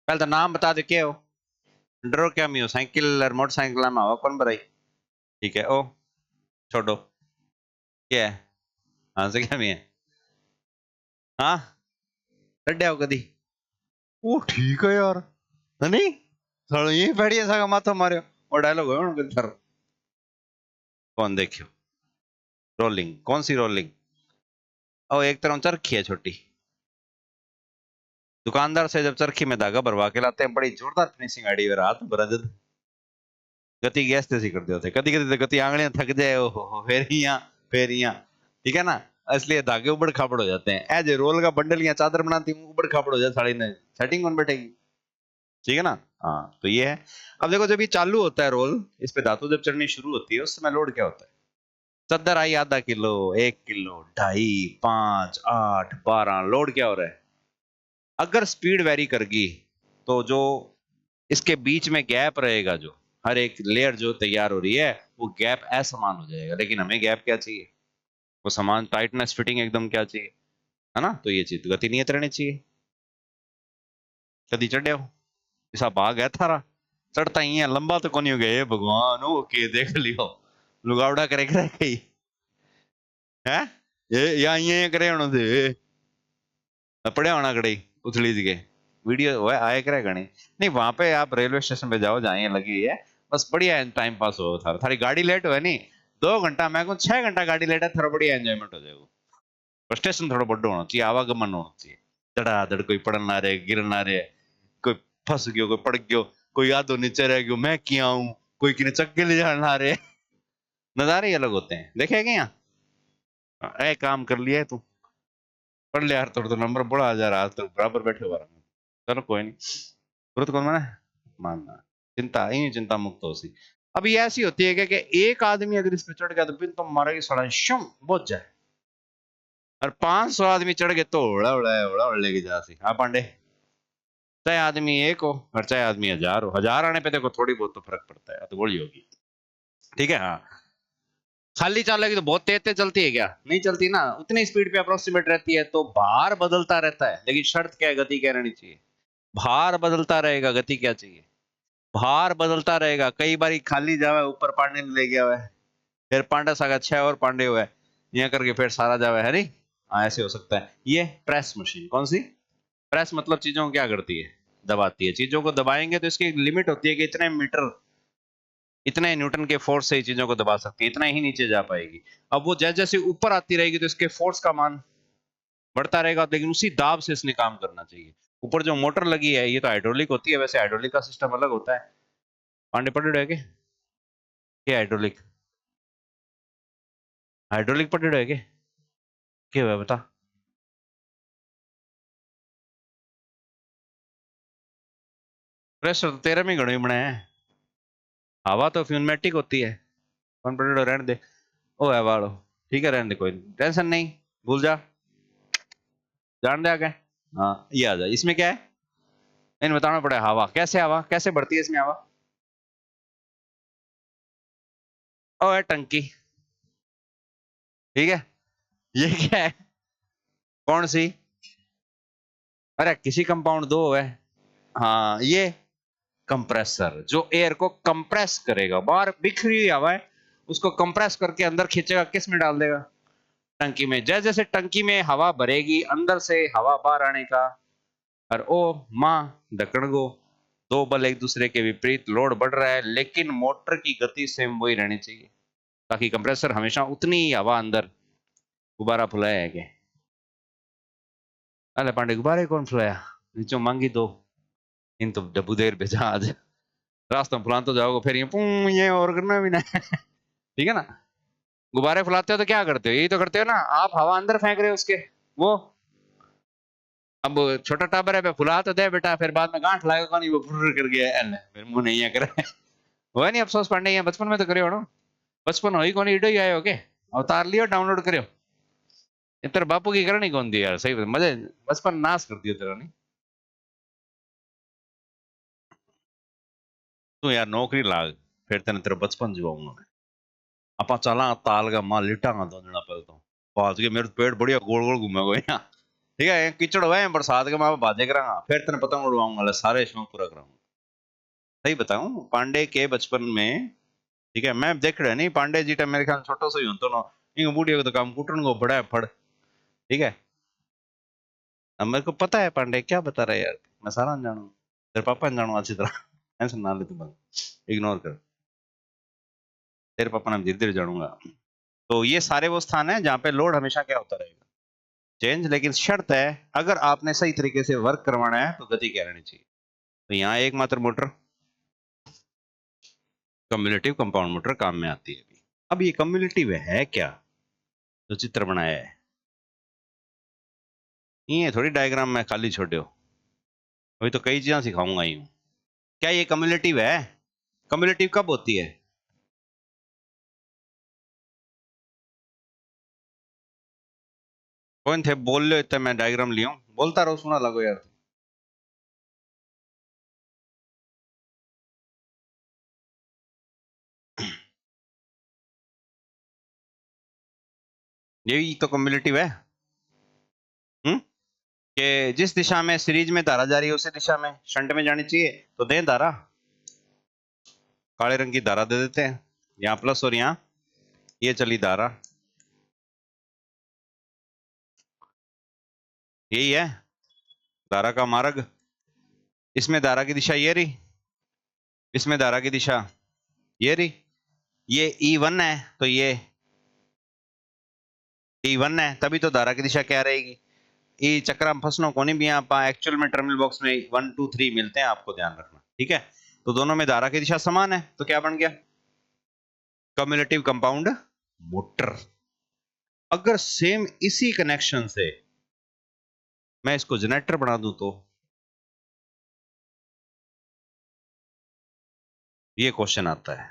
पहले तो नाम बता दे क्या हो, डरो क्या मी हो, साइकिल और मोटरसाइकिल में हवा कौन भराई। ठीक है, ओ छोड़ो, क्या है, हाँ से क्या मी है, हाँ डे हो कदी, ओ ठीक है यार, नहीं थोड़ा यही बैठिए सा माथा मारे, और डायलॉग हो ना, कौन देखियो, रोलिंग कौन सी रोलिंग, और एक तरफ चरखी है छोटी, दुकानदार से जब चरखी में धागा भरवा के लाते हैं, बड़ी जोरदार फिनिशिंग आईडी और हाथ बरद गति गैस तैसी कर देते, कदी कदी तो गति आंगलियां थक जाए, ओ हो, फिर यहाँ, ठीक है ना। इसलिए धागे उबड़ खाबड़ हो जाते हैं। एज ए रोल का बंडल या चादर बनाती हूँ, उबड़ खाबड़ हो जाए साड़ी में, सेटिंग कौन बैठेगी? ठीक है ना। हाँ तो ये है। अब देखो जब ये चालू होता है रोल, इस पे धातु जब चढ़नी शुरू होती है, उस समय लोड क्या होता है? चद्दर आई आधा किलो, 1 किलो, 2.5, 5, 8, 12, लोड क्या हो रहा है? अगर स्पीड वेरी करगी तो जो इसके बीच में गैप रहेगा, जो हर एक लेयर जो तैयार हो रही है, वो गैप असमान हो जाएगा। लेकिन हमें गैप क्या चाहिए? वो समान टाइटनेस फिटिंग एकदम क्या चाहिए, है ना। तो ये चीज गति नियत रहनी चाहिए। कदी चढ़े हो ऐसा भाग है थारा, चढ़ता ही है लंबा तो कोनी हो गया। हे भगवान ओके देख लियो, लुगावड़ा करे करे कहीं है ये या ये करे होना दे पड़े होना कड़े उथली जगह वीडियो वो आए करे गणी नहीं। वहां पे आप रेलवे स्टेशन पे जाओ जहाँ ये लगी हुई है, बस बढ़िया टाइम पास हो थारा। थारी गाड़ी लेट हो नहीं 2 घंटा, मैं को 6 घंटा गाड़ी लेट है, थारा बढ़िया एंजॉयमेंट हो जाएगा। पर स्टेशन थोड़ा बड़ो होना चाहिए, आवागमन होना चाहिए। धड़ाधड़ कोई पड़न ना रहे, गिरन ना रहे, कोई फंस गयो, कोई पड़ गयो, कोई आधो नीचे रह गयो, मैं क्या हूं, कोई किने चक्के ले जाना ना रहे। नजारे ही अलग होते हैं, देखे क्या यहाँ ए काम कर लिया है तू, पढ़ ले यार, तो नंबर बड़ा आ जा रहा, आज तो बराबर बैठे हुआ रहा। चलो कोई नहीं, तुरंत कौन माना मानना, चिंता ही चिंता मुक्त हो सी। अब ये ऐसी होती है कि एक आदमी अगर इस पे चढ़ गया तो बिन तो मारेगी सड़ा शम बुझ जाए, और 500 आदमी चढ़ गए तो उड़ा उड़ लेके जा सी। हाँ पांडे, चाहे आदमी एक हो और चाहे आदमी 1000 हो, 1000 आने पे देखो थोड़ी बहुत तो फर्क पड़ता है, तो गोली होगी। ठीक है हाँ। खाली चालेगी तो बहुत तेज तेज चलती है क्या? नहीं चलती ना, उतनी स्पीड पे अप्रोक्सीमेट रहती है। तो भार बदलता रहता है, लेकिन शर्त क्या है? गति क्या रहनी चाहिए? भार बदलता रहेगा, गति क्या चाहिए? भार बदलता रहेगा। कई बार खाली जावे, ऊपर पांडे ने ले गया हुआ है, फिर पांडा सागा 6 और पांडे हुए, यहाँ करके फिर सारा जावे है नहीं। हाँ ऐसे हो सकता है। ये प्रेस मशीन कौन सी? प्रेस मतलब चीजों को क्या करती है? दबाती है। चीजों को दबाएंगे तो इसकी एक लिमिट होती है कि इतने मीटर, इतने न्यूटन के फोर्स से ही चीजों को दबा सकती है, इतना ही नीचे जा पाएगी। अब वो जैसे जैसे ऊपर आती रहेगी तो इसके फोर्स का मान बढ़ता रहेगा, लेकिन उसी दाब से इसने काम करना चाहिए। ऊपर जो मोटर लगी है ये तो हाइड्रोलिक होती है, वैसे हाइड्रोलिक का सिस्टम अलग होता है। पांडे पढ़े है क्या हाइड्रोलिक? हाइड्रोलिक पढ़े है क्या है बता? प्रेशर तो तेरह में घड़ो ही बना है, हवा तो फ्यूमेटिक होती है। कौन पढ़े रहने दे, ओ है वालो, ठीक है रहने दे, कोई टेंशन नहीं, भूल जा, जान दे आगे। हाँ ये आ जाए। इसमें क्या है इन बताना पड़ेगा, हवा कैसे, हवा कैसे बढ़ती है इसमें हवा? ओ है टंकी। ठीक है, ये क्या है? कौन सी? अरे किसी कंपाउंड दो है। हाँ ये कंप्रेसर, जो एयर को कंप्रेस करेगा, बाहर बिखरी हुई हवा है उसको कंप्रेस करके अंदर खींचेगा, किस में डाल देगा? टंकी में। जैसे जैसे टंकी में हवा भरेगी, अंदर से हवा बाहर आने का, और ओ माँ ढक्कन गो, दो बल एक दूसरे के विपरीत, लोड बढ़ रहा है लेकिन मोटर की गति सेम वही रहनी चाहिए, ताकि कंप्रेसर हमेशा उतनी ही हवा अंदर गुब्बारा फुलाया है के। अरे पांडे गुब्बारे कौन फुलाया, नीचों मांगी दो, इन तो डब्बू देर भेजा आज, रास्ता में फुलान तो जाओगे फिर ये और करना भी ना। ठीक है ना। गुब्बारे फुलाते हो तो क्या करते हो? यही तो करते हो ना, आप हवा अंदर फेंक रहे हो उसके। वो अब छोटा टाबर है, फुला तो दे बेटा, फिर बाद में गांठ लागेगा नहीं, वो फुर कर गया है फिर मुंह नहीं करे। वो नहीं अफसोस पांडे, ये बचपन में तो करे हो ना, बचपन हो ही कौन, इडो ही आए हो के, अवतार लियो डाउनलोड करियो। तेरे बापू की करनी कौन दी यार, सही मजे, बचपन नाश कर दियो तेरा। नहीं तू यार नौकरी लाग, फिर तेने तेरा बचपन जीवाऊंगा मैं। आपा चला ताल का मां लिटांगा दो जना पहले तो, बात के मेरे पेट बढ़िया गोल गोल घूमेगा यहाँ। ठीक है कीचड़ हुआ है बरसात के, मैं बाजे करांगा, फिर तेने पतंग उड़वाऊंगा, सारे शौक पूरा कराऊंगा। सही बताऊं पांडे के बचपन में, ठीक है मैं देख रहा नहीं, पांडे जी टाइम मेरे ख्याल छोटो सही हो तो ना, इन बूढ़िया को तो काम कुटन को बड़ा है फड़। ठीक है, अब मेरे को पता है पांडे क्या बता रहा है यार, मैं सारा जानू, तेरे पापा ने जानू अच्छी तरह। टेंशन ना ले तू बस, इग्नोर कर, तेरे पापा ने धीरे धीरे जानूंगा। तो ये सारे वो स्थान है जहाँ पे लोड हमेशा क्या होता रहेगा, चेंज। लेकिन शर्त है अगर आपने सही तरीके से वर्क करवाना है तो गति क्या रहनी चाहिए। तो यहाँ एकमात्र मोटर कम्युलेटिव कंपाउंड मोटर काम में आती है। अभी अब ये कम्युलेटिव है क्या जो चित्र बनाया है, ये थोड़ी डायग्राम में खाली छोड़े हो, अभी तो कई चीजें सिखाऊंगा ही हूँ। क्या ये कम्युलेटिव है? कम्युलेटिव कब होती है? कौन थे बोल लो इतने, मैं डायग्राम लिया हूँ, बोलता रहो, सुना लगो यार। यही तो कम्युलेटिव है। कि जिस दिशा में सीरीज में धारा जा रही है उसी दिशा में शंट में जानी चाहिए, तो दें धारा, काले रंग की धारा दे देते हैं, यहाँ प्लस और यहाँ ये चली धारा, यही है धारा का मार्ग। इसमें धारा की दिशा ये रही, इसमें धारा की दिशा ये रही, ये E1 है तो ये E1 है, तभी तो धारा की दिशा क्या रहेगी? ये चक्र फंसनो कोनी भी आप एक्चुअल में टर्मिनल बॉक्स में 1 2 3 मिलते हैं, आपको ध्यान रखना, ठीक है। तो दोनों में धारा की दिशा समान है, तो क्या बन गया? Cumulative compound motor. अगर सेम इसी कनेक्शन से मैं इसको जनरेटर बना दूं तो ये क्वेश्चन आता है।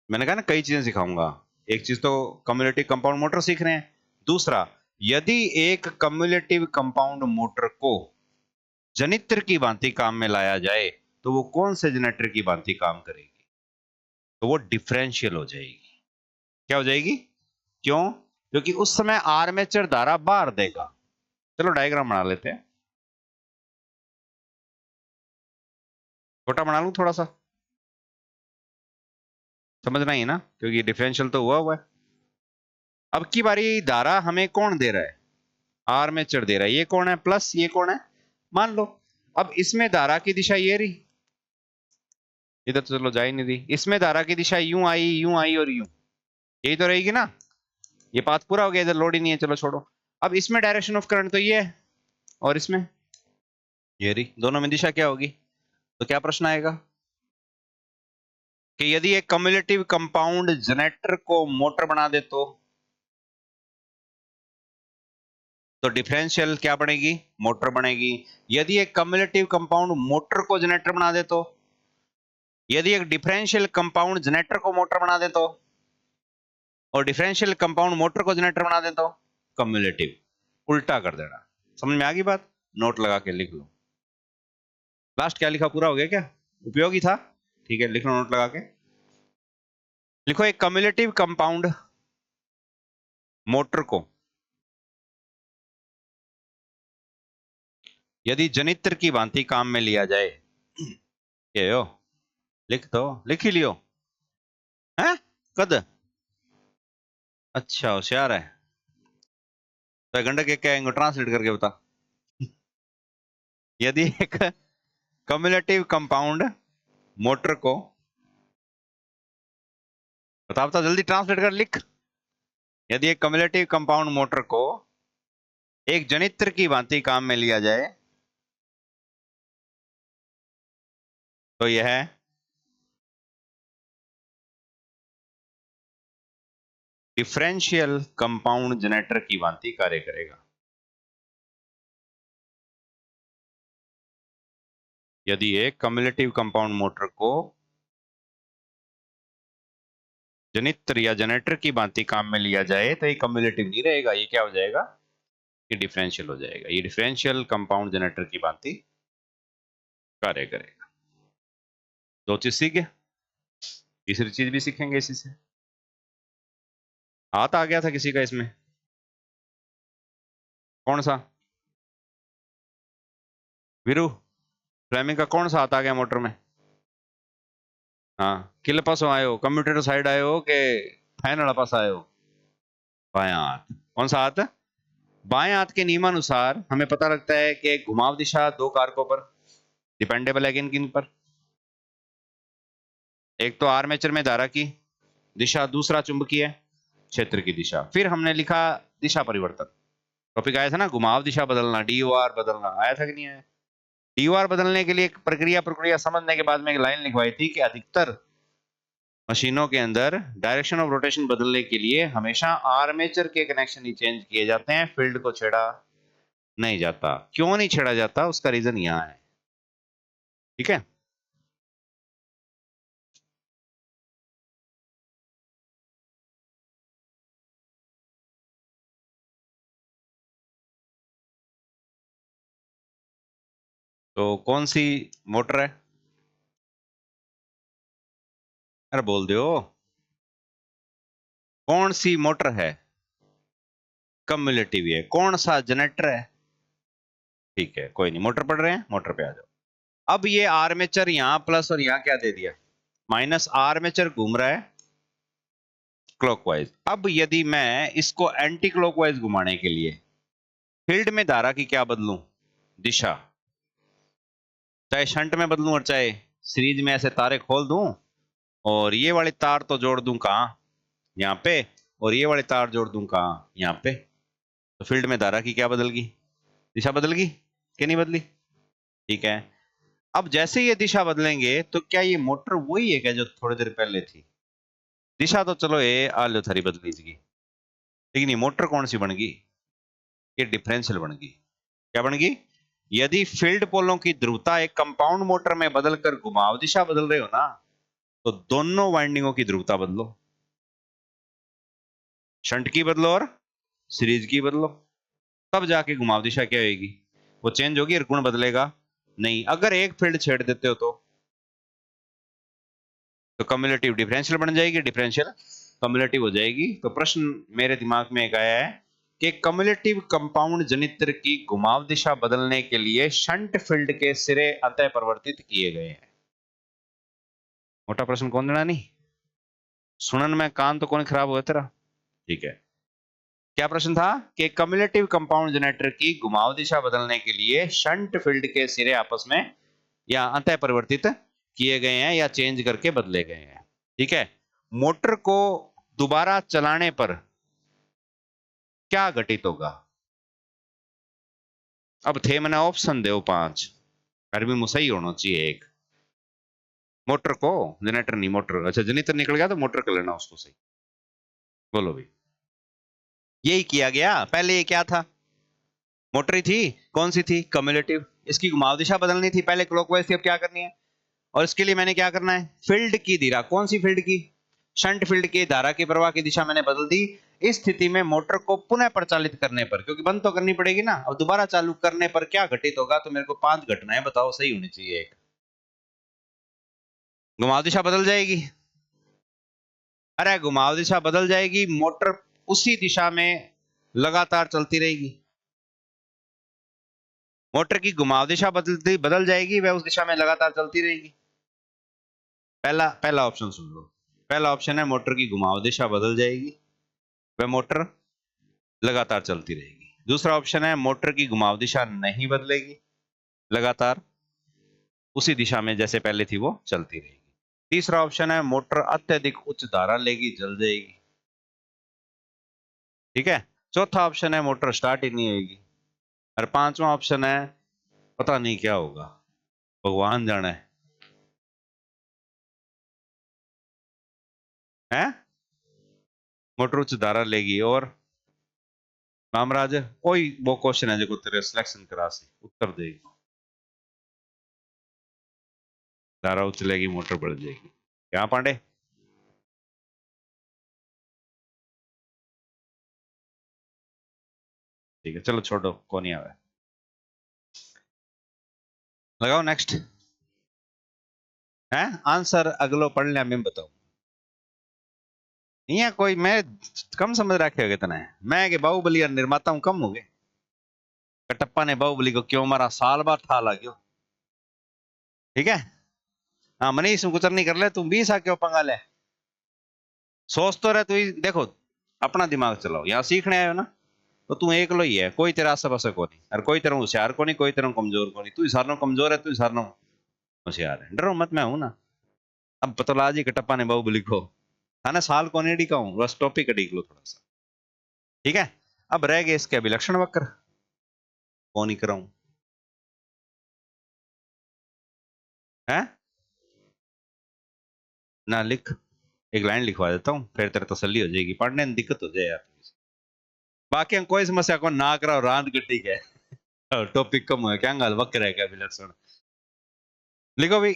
मैंने कहा ना कई चीजें सिखाऊंगा, एक चीज तो कम्युलेटिव कंपाउंड मोटर सीख रहे हैं, दूसरा यदि एक कम्युलेटिव कंपाउंड मोटर को जनित्र की भांति काम में लाया जाए तो वो कौन से जनरेटर की भांति काम करेगी? तो वो डिफरेंशियल हो जाएगी। क्या हो जाएगी? क्यों? क्योंकि उस समय आर्मेचर धारा बाहर देगा। चलो डायग्राम बना लेते हैं, छोटा बना लूं थोड़ा सा, समझना ही ना, क्योंकि डिफरेंशियल तो हुआ है। अब की बारी धारा हमें कौन दे रहा है? आर्मेचर दे रहा है। ये कौन है प्लस, ये कौन है मान लो। अब इसमें धारा की दिशा ये रही, इधर तो चलो जा ही नहीं रही, इसमें धारा की दिशा यूं आई और यूं, यही तो रहेगी ना। ये पाथ पूरा हो गया, इधर लोड ही नहीं है, चलो छोड़ो। अब इसमें डायरेक्शन ऑफ करंट तो ये है और इसमें ये रही, दोनों में दिशा क्या होगी? तो क्या प्रश्न आएगा कि यदि एक कम्युलेटिव कंपाउंड जनरेटर को मोटर बना दे तो डिफरेंशियल क्या बनेगी? मोटर बनेगी। यदि एक कम्युलेटिव कंपाउंड मोटर को जनरेटर बना दे तो, यदि एक डिफरेंशियल कंपाउंड जनरेटर को मोटर बना दे तो, और डिफरेंशियल कंपाउंड मोटर को जनरेटर बना दे तो कम्युलेटिव, उल्टा कर देना। समझ में आ गई बात? नोट लगा के लिख लो। लास्ट क्या लिखा, पूरा हो गया क्या? उपयोगी था, ठीक है, लिख लो नोट लगा के। लिखो एक कम्युलेटिव कंपाउंड मोटर को यदि जनित्र की भांति काम में लिया जाए, ये हो लिख दो, लिख ही लियो है कद। अच्छा होशियार है, तो गंडक के क्या ट्रांसलेट करके बता। यदि एक कम्युलेटिव कंपाउंड मोटर को, बता बता जल्दी ट्रांसलेट कर लिख। यदि एक कम्युलेटिव कंपाउंड मोटर को एक जनित्र की भांति काम में लिया जाए तो यह डिफरेंशियल कंपाउंड जनरेटर की भांति कार्य करेगा। यदि एक कम्युलेटिव कंपाउंड मोटर को जनित्र या जनरेटर की भांति काम में लिया जाए तो ये कम्युलेटिव नहीं रहेगा, ये क्या हो जाएगा? ये डिफरेंशियल हो जाएगा। ये डिफरेंशियल कंपाउंड जनरेटर की भांति कार्य करेगा। दो चीज सीख गए, तीसरी चीज भी सीखेंगे इसी से। हाथ आ गया था किसी का इसमें? कौन सा? वीरू, फ्लेमिंग का कौन सा हाथ आ गया मोटर में? हाँ, किले पासों आए हो, कंप्यूटर साइड आए हो के फैन वाला पास आए हो? बायां हाथ। कौन सा हाथ? बाएं हाथ के नियमानुसार हमें पता लगता है कि घुमाव दिशा दो कारकों पर डिपेंडेबल है किन किन पर? एक तो आर्मेचर में धारा की दिशा, दूसरा चुंबकीय क्षेत्र की दिशा। फिर हमने लिखा दिशा परिवर्तन, टॉपिक आया था ना, घुमाव दिशा बदलना, DOR बदलना, आया था कि नहीं आया? DOR बदलने के लिए एक प्रक्रिया समझने के बाद में एक लाइन लिखवाई थी कि अधिकतर मशीनों के अंदर डायरेक्शन ऑफ रोटेशन बदलने के लिए हमेशा आर्मेचर के कनेक्शन ही चेंज किए जाते हैं, फील्ड को छेड़ा नहीं जाता। क्यों नहीं छेड़ा जाता, उसका रीजन यहां है। ठीक है, तो कौन सी मोटर है? अरे बोल दो, कौन सी मोटर है? कम्युलेटिव है। कौन सा जनरेटर है? ठीक है, कोई नहीं, मोटर पढ़ रहे हैं, मोटर पे आ जाओ। अब ये आर्मेचर यहां प्लस और यहां क्या दे दिया, माइनस। आर्मेचर घूम रहा है क्लॉकवाइज। अब यदि मैं इसको एंटी क्लॉकवाइज घुमाने के लिए फील्ड में धारा की क्या बदलूं, दिशा, चाहे शंट में बदलूं और चाहे सीरीज में ऐसे तारे खोल दूं, और ये वाले तार तो जोड़ दूं कहां, यहाँ पे, और ये वाले तार जोड़ दूं कहां, यहाँ पे, तो फील्ड में धारा की क्या बदल गई, दिशा बदल गई कि नहीं बदली? ठीक है, अब जैसे ये दिशा बदलेंगे तो क्या ये मोटर वही है क्या जो थोड़ी देर पहले थी? दिशा तो चलो ये आलो थारी बदली थी, लेकिन ये मोटर कौन सी बन गई? ये डिफरेंशियल बन गई। क्या बन गई? यदि फील्ड पोलों की ध्रुवता एक कंपाउंड मोटर में बदलकर घुमाव दिशा बदल रहे हो ना, तो दोनों वाइंडिंगों की ध्रुवता बदलो, शंट की बदलो और सीरीज की बदलो, तब जाके घुमाव दिशा क्या होगी, वो चेंज होगी और गुण बदलेगा नहीं। अगर एक फील्ड छेड़ देते हो तो कम्युलेटिव डिफरेंशियल बन जाएगी, डिफरेंशियल कम्युलेटिव हो जाएगी। तो प्रश्न मेरे दिमाग में एक आया है कि कम्युलेटिव कंपाउंड जनित्र की घुमाव दिशा बदलने के लिए शंट फील्ड के सिरे अतः परिवर्तित किए गए हैं। मोटा प्रश्न कौन देना नहीं, सुनन में कान तो कौन खराब हुआ तेरा? ठीक है, क्या प्रश्न था कि कम्युलेटिव कंपाउंड जनरेटर की घुमाव दिशा बदलने के लिए शंट फील्ड के सिरे आपस में या अंतः परिवर्तित किए गए हैं या चेंज करके बदले गए हैं। ठीक है, मोटर को दोबारा चलाने पर क्या घटित होगा? अब थे मैंने ऑप्शन दो 5, अरबी में सही होना चाहिए एक। मोटर को, जनरेटर नहीं मोटर, अच्छा जनित्र निकल गया तो मोटर कर लेना उसको सही। बोलो भाई, यही किया गया। पहले ये क्या था, मोटर ही थी, कौन सी थी, कम्युलेटिव। इसकी घुमाव दिशा बदलनी थी, पहले क्लॉकवाइज थी, अब क्या करनी है, और इसके लिए मैंने क्या करना है, फील्ड की धारा, कौन सी फील्ड की, शंट फील्ड की धारा की प्रवाह की दिशा मैंने बदल दी। इस स्थिति में मोटर को पुनः प्रचालित करने पर, क्योंकि बंद तो करनी पड़ेगी ना, और दोबारा चालू करने पर क्या घटित होगा, तो मेरे को 5 घटनाएं बताओ, सही होनी चाहिए एक। घुमाव दिशा बदल जाएगी, अरे घुमाव दिशा बदल जाएगी, मोटर उसी दिशा में लगातार चलती रहेगी। मोटर की घुमाव दिशा बदल जाएगी, वह उस दिशा में लगातार चलती रहेगी। पहला पहला ऑप्शन सुन लो, पहला ऑप्शन है मोटर की घुमाव दिशा बदल जाएगी, वह मोटर लगातार चलती रहेगी। दूसरा ऑप्शन है मोटर की घुमाव दिशा नहीं बदलेगी, लगातार उसी दिशा में जैसे पहले थी वो चलती रहेगी। तीसरा ऑप्शन है मोटर अत्यधिक उच्च धारा लेगी, जल जाएगी। ठीक है, चौथा ऑप्शन है मोटर स्टार्ट ही नहीं होगी, और पांचवा ऑप्शन है पता नहीं क्या होगा, भगवान जाने है। मोटर उच्च धारा लेगी और कामराज कोई वो क्वेश्चन है जो तेरे सिलेक्शन करा सी उत्तर देगी, धारा उच्च लेगी मोटर बढ़ जाएगी, क्या पांडे? ठीक है, चलो छोड़ो, कौन नहीं आवे, लगाओ नेक्स्ट। है आंसर अगलो पढ़ लिया, मैं बताऊं यहाँ कोई मैं कम समझ रखे हो तने, मैं के बाहुबली और निर्माता हूं कम हो गए, कटप्पा ने बाहुबली को क्यों मारा, साल बाद ठा ला गयो। ठीक है, हाँ मनीष कुचर नहीं कर ले, तुम 20 आ क्यों पंगा ले, सोच तो रहे तू ही, देखो अपना दिमाग चलाओ, यहाँ सीखने आयो ना, तो तू एक लो ही है, कोई तेरा आसे पासे को नहीं, और कोई तेरा होशियार को नहीं, कोई तेरा कमजोर को नहीं, तू ही सारनो कमजोर है, तू ही सारनो होशियार है, डरो मत, मैं हूं ना। अब पतला जी कटप्पा ने बाहुबली को, थाने साल को नहीं का हूं, बस टॉपिक अड़ीक लो थोड़ा सा। ठीक है, अब रह गए इसके अभिलक्षण वक्र, कौन ही कराऊं है ना, लिख, एक लाइन लिखवा देता हूँ, फिर तेरे तसल्ली हो जाएगी, पढ़ने में दिक्कत हो जाए यार। बाकी हम कोई समस्या को ना कराओ, रांद गड्डी है। टॉपिक कम है क्या वक्र है क्या विलक्षण। लिखो भाई,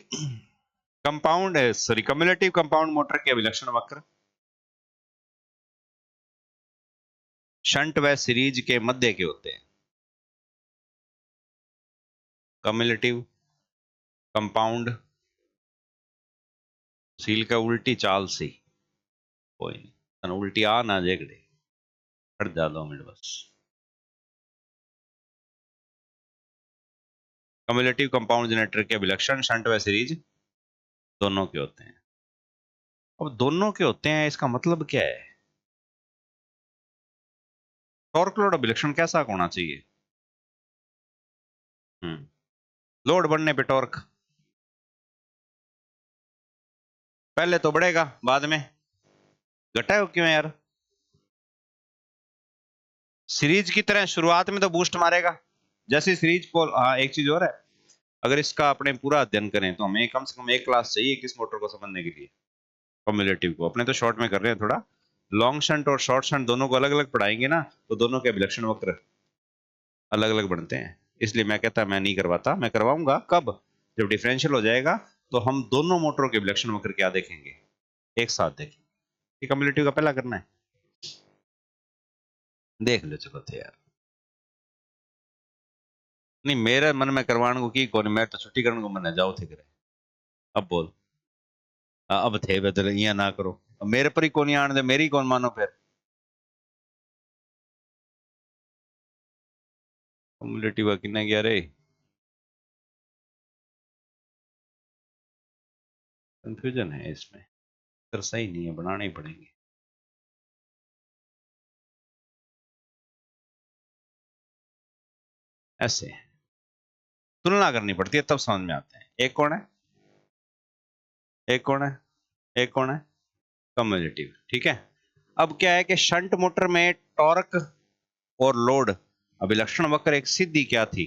compound sorry cumulative compound motor के अभिलक्षण वक्र शंट व सीरीज के मध्य के होते हैं। कम्युलेटिव कंपाउंड सील का उल्टी चाल सी कोई नहीं, उल्टी आ ना जेगड़े हट जा 2 मिनट बस। कम्युलेटिव कंपाउंड जनरेटर के अभिलक्षण शंट व सीरीज दोनों के होते हैं। अब दोनों के होते हैं इसका मतलब क्या है? टॉर्क लोड अभिलक्षण कैसा होना चाहिए? लोड बढ़ने पे टॉर्क पहले तो बढ़ेगा बाद में घटा है, क्यों यार? सीरीज की तरह शुरुआत में तो बूस्ट मारेगा जैसे सीरीज को। हाँ एक चीज और है, अगर इसका अपने पूरा अध्ययन करें तो हमें कम से कम एक क्लास चाहिए किस मोटर को समझने के लिए। कम्युलेटिव को अपने तो शॉर्ट में कर रहे हैं थोड़ा, लॉन्ग शंट और शॉर्ट शंट दोनों को अलग अलग पढ़ाएंगे ना, तो दोनों के अभिलक्षण वक्र अलग अलग बनते हैं। इसलिए मैं कहता मैं नहीं करवाता, मैं करवाऊंगा कब, जब डिफरेंशियल हो जाएगा तो हम दोनों मोटरों के अभिलक्षण वक्र क्या देखेंगे, एक साथ देखेंगे। ये कम्युलेटिव का पहला करना है, देख लो चलो थे यार। नहीं मेरे मन में करवाने को की कौन, मैं तो छुट्टी करने को मन है, जाओ थे करे। अब बोल। अब थे बदल यहाँ ना करो, अब मेरे पर ही कौन आने दे, मेरी कौन मानो फिर। कम्युलेटिव कितना गया रे, कंफ्यूजन है इसमें, सर सही नहीं है, बनाने ही पड़ेंगे ऐसे, तुलना करनी पड़ती है तब समझ में आते हैं। एक कौन है, एक कौन है, एक कौन है, कम्युलेटिव, ठीक है। अब क्या है कि शंट मोटर में टॉर्क और लोड अभिलक्षण वक्र एक सीधी क्या थी,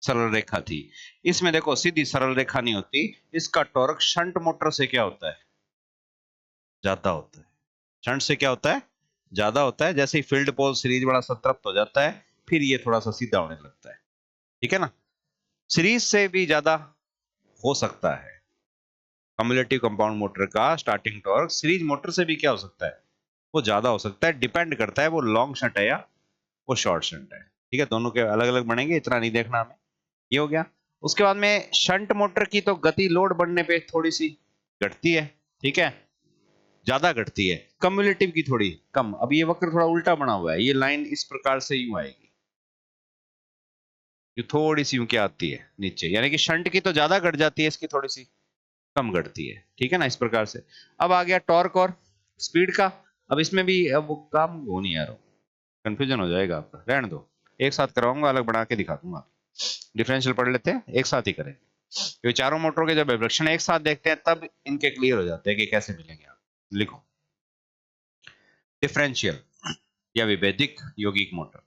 सरल रेखा थी। इसमें देखो सीधी सरल रेखा नहीं होती, इसका टॉर्क शंट मोटर से क्या होता है, ज्यादा होता है। शंट से क्या होता है, ज्यादा होता है। जैसे ही फील्ड पोल सीरीज बड़ा संतृप्त हो जाता है फिर ये थोड़ा सा सीधा होने लगता है, ठीक है ना। सीरीज से भी ज्यादा हो सकता है कम्युलेटिव कंपाउंड मोटर का स्टार्टिंग टॉर्क, सीरीज मोटर से भी क्या हो सकता है, वो ज्यादा हो सकता है। डिपेंड करता है वो लॉन्ग शंट है या वो शॉर्ट शंट है, ठीक है। दोनों के अलग अलग बनेंगे, इतना नहीं देखना हमें। ये हो गया। उसके बाद में शंट मोटर की तो गति लोड बढ़ने पे थोड़ी सी घटती है, ठीक है, ज्यादा घटती है। कम्युलेटिव की थोड़ी कम। अब ये वक्र थोड़ा उल्टा बना हुआ है, ये लाइन इस प्रकार से यूं आएगी, ये थोड़ी सी यूं क्या आती है नीचे, यानी कि शंट की तो ज्यादा घट जाती है, इसकी थोड़ी सी कम घटती है, ठीक है ना, इस प्रकार से। अब आ गया टॉर्क और स्पीड का। अब इसमें भी अब वो काम हो नहीं यार, कंफ्यूजन हो जाएगा आपका, रहने दो, एक साथ करवाऊंगा, अलग बना के दिखा दूंगा। डिफरेंशियल पढ़ लेते हैं, एक साथ ही करेंगे, क्योंकि चारों मोटरों के जब अभिलक्षण एक साथ देखते हैं तब इनके क्लियर हो जाते हैं कि कैसे मिलेंगे। आप लिखो, डिफरेंशियल या विभेदिक यौगिक मोटर।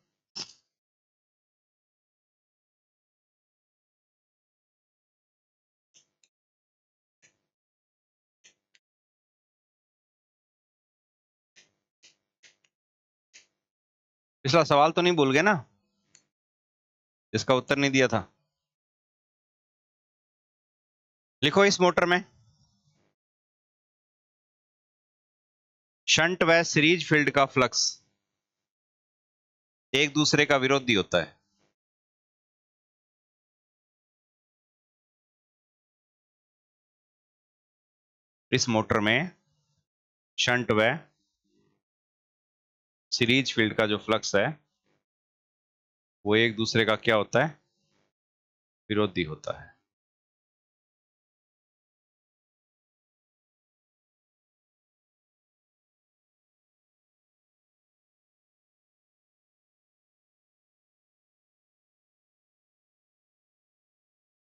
पिछला सवाल तो नहीं भूल गए ना, इसका उत्तर नहीं दिया था। लिखो, इस मोटर में शंट व सीरीज फील्ड का फ्लक्स एक दूसरे का विरोधी होता है। इस मोटर में शंट व सीरीज फील्ड का जो फ्लक्स है वो एक दूसरे का क्या होता है, विरोधी होता है।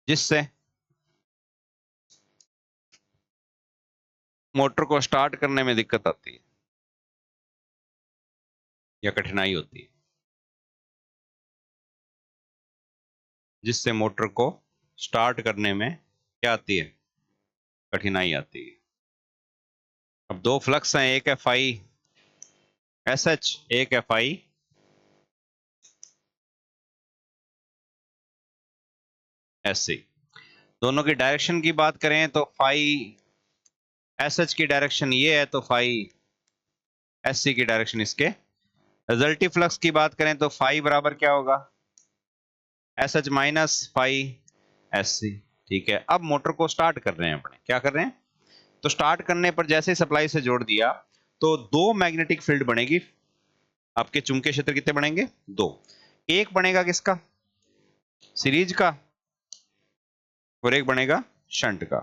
जिससे मोटर को स्टार्ट करने में दिक्कत आती है या कठिनाई होती है, जिससे मोटर को स्टार्ट करने में क्या आती है, कठिनाई आती है। अब दो फ्लक्स हैं, एक एफ आई एस एच, एक एफ आई SC। दोनों की डायरेक्शन की बात करें तो फाई SH की डायरेक्शन ये है तो फाई SC की डायरेक्शन इसके। रिजल्टिव फ्लक्स की बात करें तो फाई बराबर क्या होगा, SH माइनस फाई SC। ठीक है, अब मोटर को स्टार्ट कर रहे हैं अपने, क्या कर रहे हैं, तो स्टार्ट करने पर जैसे सप्लाई से जोड़ दिया तो दो मैग्नेटिक फील्ड बनेगी। आपके चुंबकीय क्षेत्र कितने बनेंगे, दो। एक बनेगा किसका, सीरीज का, और एक बनेगा शंट का।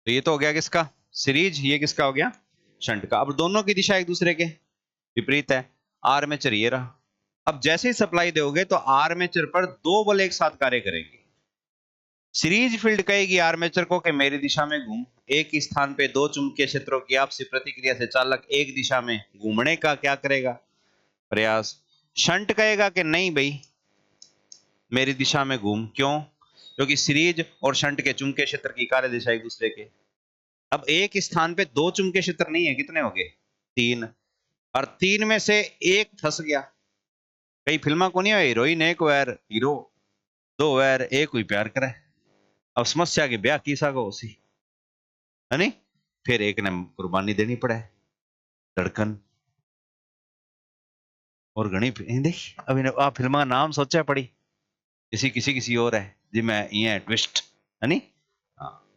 तो ये तो हो गया किसका, सीरीज, ये किसका हो गया, शंट का। अब दोनों की दिशा एक दूसरे के विपरीत है। आर्मेचर ये रहा। अब जैसे ही सप्लाई दोगे तो आर्मेचर पर दो बल एक साथ कार्य करेंगे। सीरीज फील्ड कहेगी आर्मेचर को कि मेरी दिशा में घूम। एक ही स्थान पे दो चुंबकीय क्षेत्रों की आपसी प्रतिक्रिया से चालक एक दिशा में घूमने का क्या करेगा, प्रयास। शंट कहेगा कि नहीं भाई मेरी दिशा में घूम, क्यों, क्योंकि सीरीज और शंट के चुंबकीय क्षेत्र की कार्य दिशा एक दूसरे के। अब एक स्थान पे दो चुंबकीय क्षेत्र नहीं है, कितने हो गए, तीन, और तीन में से एक फंस गया। कई फिल्मा को नहीं है, हीरोइन एक वैर हीरो दो वैर एक हुई प्यार करे। अब समस्या के ब्याह की सागो उसी है नहीं, फिर एक ने कुर्बानी देनी पड़े, धड़कन और घनी देख। अब इन्हें आ फिल्मा नाम सोचा पड़ी, किसी किसी किसी और है जी, मैं ये ट्विस्ट है नहीं। हाँ,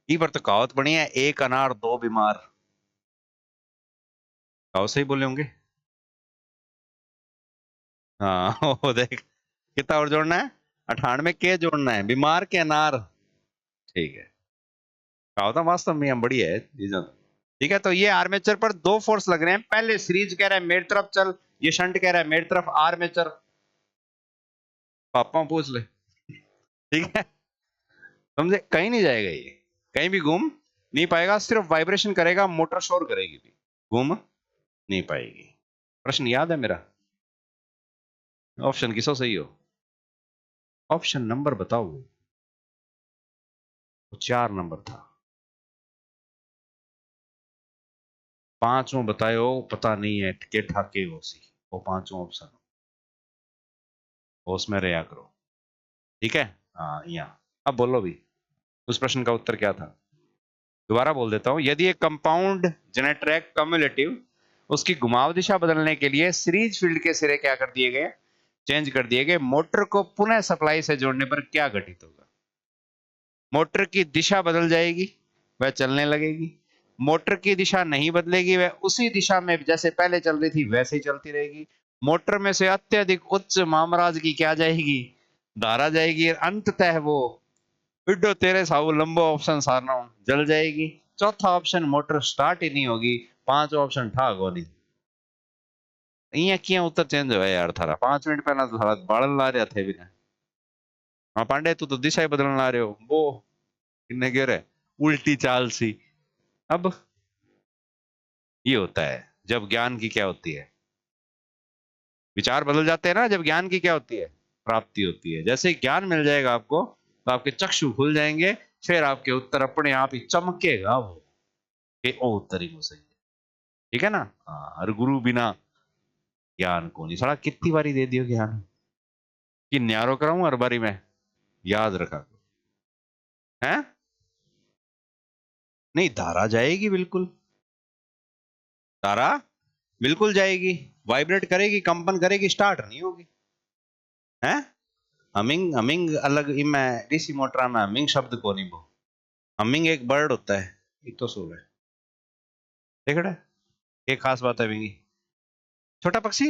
ई पर तो कहावत बनी है, एक अनार दो बीमार। कहावत सही बोले होंगे। हाँ वो देख कितना और जोड़ना है, 98 के जोड़ना है, बीमार के अनार। ठीक है, कहावत वास्तव में हम बढ़िया है चीजों। ठीक है, तो ये आर्मेचर पर दो फोर्स लग रहे हैं। पहले सीरीज कह रहा है मेरी तरफ चल, ये शंट कह रहा है मेरी तरफ। आर्मेचर पापा पूछ ले, ठीक है, समझे, कहीं नहीं जाएगा ये, कहीं भी घूम नहीं पाएगा, सिर्फ वाइब्रेशन करेगा, मोटर शोर करेगी भी, घूम नहीं पाएगी। प्रश्न याद है मेरा, ऑप्शन किसो सही हो, ऑप्शन नंबर बताओ, वो 4 नंबर था, पांचों बतायो पता नहीं है के ठाके हो सी, वो पांचों ऑप्शन उसमें रहा करो। ठीक है, हाँ यहाँ। अब बोलो भी उस प्रश्न का उत्तर क्या था, दोबारा बोल देता हूं। यदि एक कंपाउंड जनरेटर है कम्युलेटिव, उसकी घुमाव दिशा बदलने के लिए सीरीज फील्ड के सिरे क्या कर दिए गए, चेंज कर दिए गए। मोटर को पुनः सप्लाई से जोड़ने पर क्या घटित होगा, मोटर की दिशा बदल जाएगी, वह चलने लगेगी। मोटर की दिशा नहीं बदलेगी, वह उसी दिशा में जैसे पहले चल रही थी वैसे ही चलती रहेगी। मोटर में से अत्यधिक उच्च मामराज की क्या जाएगी, धारा जाएगी। अंततः वो बिड्डो तेरे साहू लंबो ऑप्शन सारना जल जाएगी। चौथा ऑप्शन मोटर स्टार्ट ही नहीं होगी। पांच ऑप्शन ठाक हो नहीं। અહીંયા ક્યાં उत्तर चेंज हुआ यार थारा, 5 मिनट पहला तो थारा बालन ला रहा थे भी ना। हाँ पांडे तू तो दिशा ही बदलने ला रहे हो, वो किन्ने गिर है उल्टी चाल सी। अब ये होता है जब ज्ञान की क्या होती है, विचार बदल जाते हैं ना, जब ज्ञान की क्या होती है, प्राप्ति होती है। जैसे ही ज्ञान मिल जाएगा आपको तो आपके चक्षु खुल जाएंगे, फिर आपके उत्तर अपने आप ही चमकेगा वो कि ओ उत्तर ही वो सही है। ठीक है ना, हाँ, हर गुरु बिना ज्ञान को नहीं। साला कितनी बारी दे दियो ज्ञान कि न्यारो कराऊं हर बारी में, याद रखा है। नहीं धारा जाएगी बिल्कुल, धारा बिल्कुल जाएगी, वाइब्रेट करेगी, कंपन करेगी, स्टार्ट नहीं होगी है। हमिंग हमिंग अलग, मैं डीसी मोटर में हमिंग शब्द को नहीं बो। हमिंग एक बर्ड होता है, ये तो सो है, देख रहा है, एक खास बात है हमिंग, छोटा पक्षी।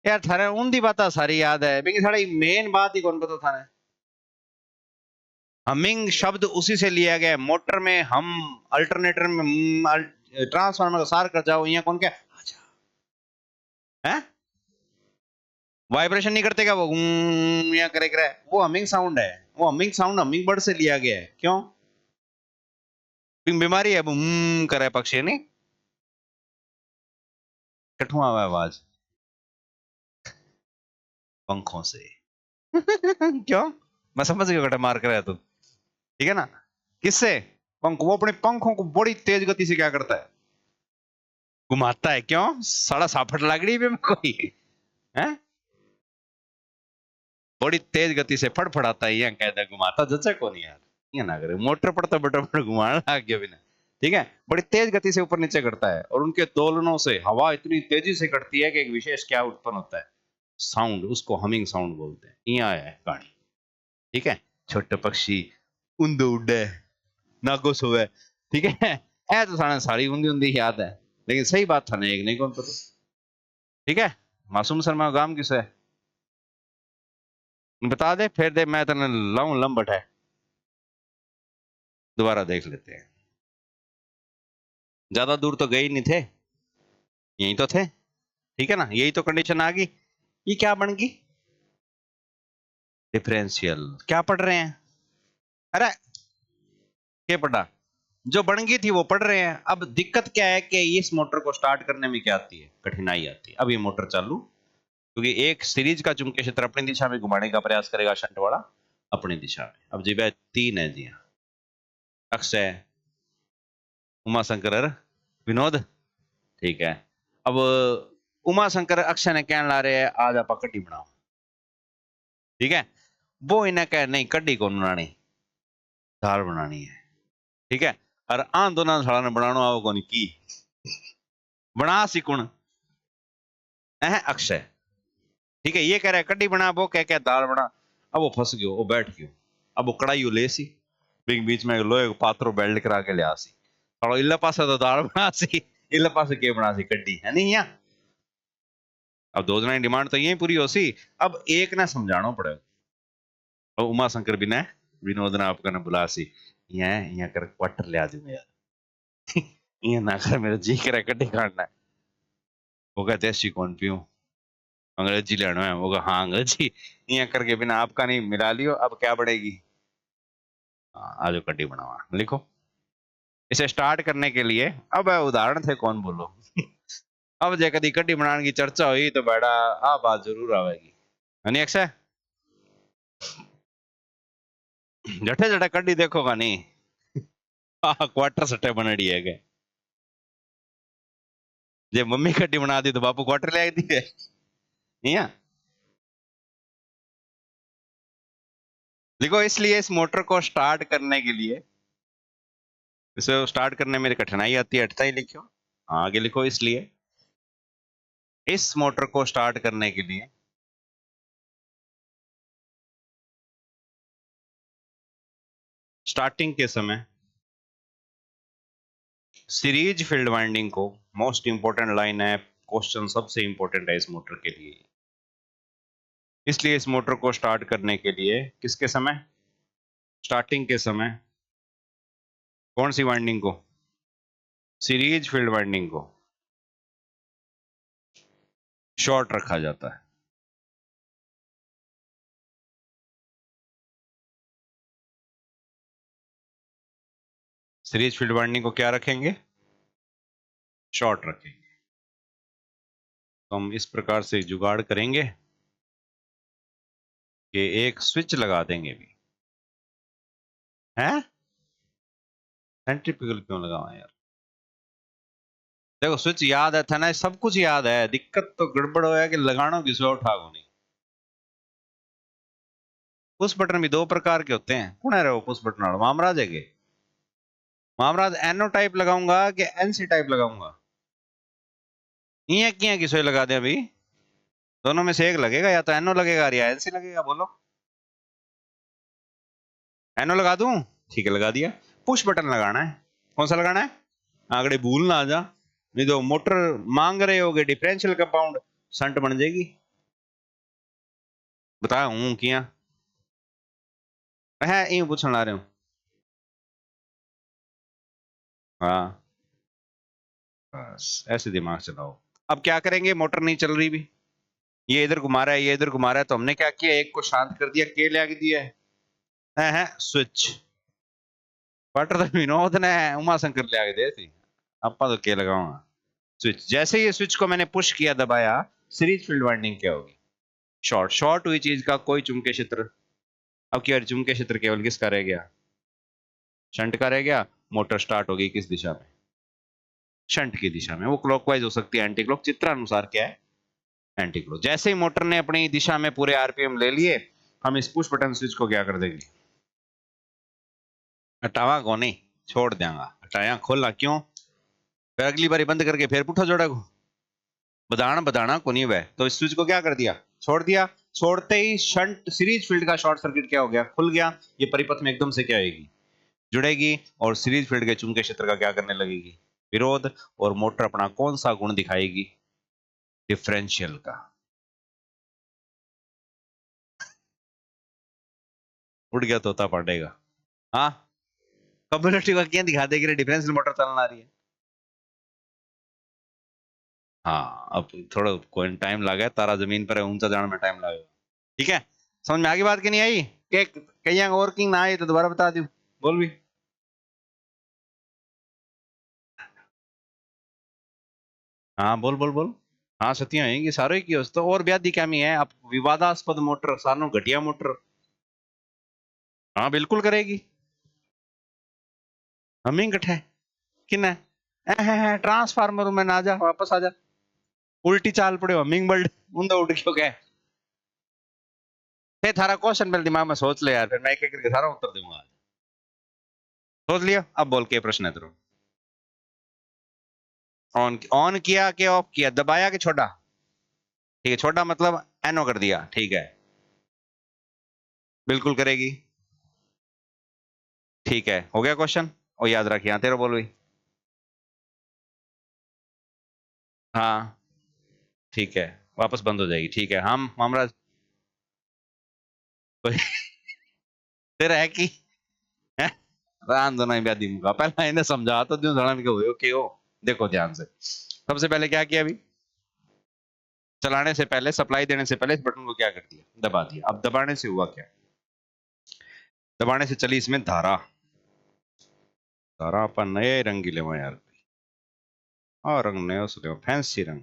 यार थारे ऊंधी बात सारी याद है, लेकिन सारी मेन बात ही कौन पता थाने। हमिंग शब्द उसी से लिया गया है, मोटर में हम, अल्टरनेटर में ट्रांसफार्मर का सार कर जाओ, यहाँ कौन क्या है, वाइब्रेशन नहीं करते क्या वो, यहाँ करे करे, वो हमिंग साउंड है। वो हमिंग साउंड हमिंग बर्ड से लिया गया है, क्यों, बीमारी है करे पक्षी नहीं, कठुआ हुआ आवाज पंखों से क्यों, मैं समझ गया बेटा, मार कर तू, ठीक है ना, किससे, पंख, वो अपने पंखों को बड़ी तेज गति से क्या करता है, घुमाता है, क्यों, साड़ा साफट लाग रही है कोई हैं? बड़ी तेज गति से फड़फड़ाता है, यहाँ कहता घुमाता जचा को नहीं यार, ये ना करे मोटर पर तो बटा बटा घुमाने लग गया बिना। ठीक है, बड़ी तेज गति से ऊपर नीचे करता है और उनके दोलनों से हवा इतनी तेजी से कटती है कि एक विशेष क्या उत्पन्न होता है, साउंड, उसको हमिंग साउंड बोलते हैं। यहाँ है कहानी। ठीक है, छोटे पक्षी उंदे उड़े नागो सोवे। ठीक है, ऐ तो सारे सारी उंदी उंदी याद है, लेकिन सही बात था ना एक नहीं कौन पता। ठीक है, मासूम शर्मा गांव किस है बता दे, फिर दे मैं तेने लाऊं लंबट है, दोबारा देख लेते हैं। ज्यादा दूर तो गए ही नहीं थे, यही तो थे। ठीक है ना, यही तो कंडीशन आ गई। ये क्या बन गई, डिफरेंशियल। क्या पढ़ रहे हैं? अरे क्या पढ़ा, जो बन गई थी वो पढ़ रहे हैं। अब दिक्कत क्या है कि इस मोटर को स्टार्ट करने में क्या आती है, कठिनाई आती है। अब ये मोटर चालू, क्योंकि एक सीरीज का चुंबकीय क्षेत्र अपनी दिशा में घुमाने का प्रयास करेगा, शंट वाला अपनी दिशा में। अब जी भाई तीन है जी हाँ, अक्षय, उमा शंकर, विनोद। ठीक है, अब उमा शंकर अक्षय ने कहने ला रहे हैं आज आप कड्डी बनाओ। ठीक है, वो इन्हें कह नहीं कड्डी कौन बनानी, दाल बनानी है। ठीक है, और आन दोनों साला ने बनाना आओ कौन की बना सिकुण है अक्षय। ठीक है, ये कह रहा है कड्डी बना, वो कह दाल बना। अब वो फंस गयो, वो बैठ गयो। अब वो कढ़ाई ले सी, बीच में लोहे को पात्रो बेल्ट करा के लिया सी, और इल्ला पासा तो दाल बना सी, इल्ला पासे के बना सी कड्डी, है नहीं यहाँ। अब दो जना की डिमांड तो यही पूरी हो सी। अब एक ना समझाना पड़ेगा, और उमा शंकर भी ने विनोद ने आपका ना बुला सी, यहाँ यहाँ कर क्वार्टर ले आ दूंगा यार ये ना कर मेरा जी करे कड्डी खाना है। वो कहते देसी कौन पीऊं, अंग्रेजी लेना है। वो कहा हाँ अंग्रेजी, यहाँ करके बिना आपका नहीं मिला लियो, अब क्या बढ़ेगी। हाँ, आजो कड्डी बनावा लिखो। इसे स्टार्ट करने के लिए, अब उदाहरण थे कौन बोलो अब जे कदी कड्डी बनाने की चर्चा हुई तो बेटा आ बात जरूर आवेगी, है नहीं अक्षय? जठे जठे कड्डी देखोगा नहीं क्वार्टर सट्टे बनड़ी है के, जे मम्मी कड्डी बना दी तो बापू क्वार्टर ले आई दी है यहाँ। देखो, इसलिए इस मोटर को स्टार्ट करने के लिए, इसे स्टार्ट करने में कठिनाई आती है, अटता ही लिखो। आगे लिखो, इसलिए इस मोटर को स्टार्ट करने के लिए स्टार्टिंग के समय सीरीज फील्ड वाइंडिंग को, मोस्ट इंपोर्टेंट लाइन है, क्वेश्चन सबसे इंपोर्टेंट है इस मोटर के लिए। इसलिए इस मोटर को स्टार्ट करने के लिए किसके समय, स्टार्टिंग के समय कौन सी वाइंडिंग को, सीरीज फील्ड वाइंडिंग को शॉर्ट रखा जाता है। सीरीज फील्ड वाइंडिंग को क्या रखेंगे, शॉर्ट रखेंगे। तो हम इस प्रकार से जुगाड़ करेंगे कि एक स्विच लगा देंगे भी है। सेंट्रीफ्यूगल क्यों लगावा यार, देखो स्विच याद है था ना, सब कुछ याद है, दिक्कत तो गड़बड़ हो है कि लगाना किसी और ठाक होनी। पुश बटन भी दो प्रकार के होते हैं, कौन है रे वो पुश बटन वाला, मामराज है के? मामराज एनो टाइप लगाऊंगा कि एनसी टाइप लगाऊंगा, ये किया किसो लगा दे अभी, दोनों में से एक लगेगा, या तो एनो लगेगा या एनसी लगेगा, बोलो। एनो लगा दूं, ठीक है लगा दिया। पुश बटन लगाना है, कौन सा लगाना है, आगे भूल ना आ जा, नहीं तो मोटर मांग रहे होगे डिफरेंशियल कंपाउंड, संट बन जाएगी। बता हूं किया है, यूं पूछने ला रहे हूं। हाँ, बस ऐसे दिमाग चलाओ। अब क्या करेंगे, मोटर नहीं चल रही भी, ये इधर घुमा रहा है, ये इधर घुमा रहा है, तो हमने क्या किया, एक को शांत कर दिया, के ले आके दिया है स्विच। क्वार्टर तो विनोद ने उमा शंकर ले आके दे थी, अपा तो के लगाऊंगा स्विच। जैसे ही स्विच को मैंने पुश किया, दबाया, सीरीज फील्ड वाइंडिंग क्या होगी, शॉर्ट। शॉर्ट हुई चीज का कोई चुंबकीय क्षेत्र, अब क्या चुंबकीय क्षेत्र केवल किसका रह गया, शंट का रह गया। मोटर स्टार्ट होगी किस दिशा में, शंट की दिशा में। वो क्लॉकवाइज हो सकती है, एंटी क्लॉक, चित्रानुसार क्या है एंटी क्लॉक। जैसे ही मोटर ने अपनी दिशा में पूरे आरपीएम ले लिए, हम इस पुश बटन स्विच को क्या कर देंगे, हटावा को नहीं, छोड़ देंगे। हटाया खोला क्यों, फिर अगली बारी बंद करके फिर पुठा जोड़ा को बदाना को नहीं वह, तो इस स्विच को क्या कर दिया, छोड़ दिया। छोड़ते ही शंट सीरीज फील्ड का शॉर्ट सर्किट क्या हो गया, खुल गया। ये परिपथ में एकदम से क्या आएगी, जुड़ेगी, और सीरीज फील्ड के चुंबकीय क्षेत्र का क्या करने लगेगी, विरोध। और मोटर अपना कौन सा गुण दिखाएगी, डिफरेंशियल का। उड़ गया तोता पड़ेगा। हाँ, कम्युनिटी का क्या दिखा देगी, डिफरेंशियल मोटर चलना रही है। हाँ, अब थोड़ा कोई टाइम लगा, तारा जमीन पर है, ऊंचा जाने में टाइम लगेगा। ठीक है, समझ में आगे बात की नहीं आई, कि कहीं वर्किंग ना आई तो दोबारा बता दू, बोल भी। हाँ बोल बोल बोल। हाँ सतियां आएंगी सारे की, तो और ब्याह क्या में है, अब विवादास्पद मोटर सानो घटिया मोटर। हाँ बिल्कुल करेगी। हमिंग है कि ना, ट्रांसफार्मर में ना जा, वापस आ जा, उल्टी चाल पड़े हमिंग बर्ड उंदा उड़ क्यों गए। फिर थारा क्वेश्चन पहले दिमाग में सोच ले यार, फिर मैं एक एक करके सारा उत्तर दूंगा। सोच लिया, अब बोल के प्रश्न है तेरे। ऑन ऑन किया कि ऑफ किया, दबाया कि छोड़ा। ठीक है, छोटा मतलब एनो कर दिया, ठीक है, बिल्कुल करेगी। ठीक है, हो गया क्वेश्चन, और याद रखिए, हाँ तेरा बोल भाई। हाँ ठीक है, वापस बंद हो जाएगी, ठीक है। हम हमारा तेरा है कि है, रान दो नहीं ब्यादी मुका, पहले इन्हें समझा तो दूं धड़न के हुए कि हो। देखो ध्यान से, सबसे पहले क्या किया, अभी चलाने से पहले, सप्लाई देने से पहले इस बटन को क्या कर दिया, दबा दिया। अब दबाने से हुआ क्या, दबाने से चली इसमें धारा। धारा अपन नए रंग की लेवा यार, और रंग नया ले, फैंसी रंग।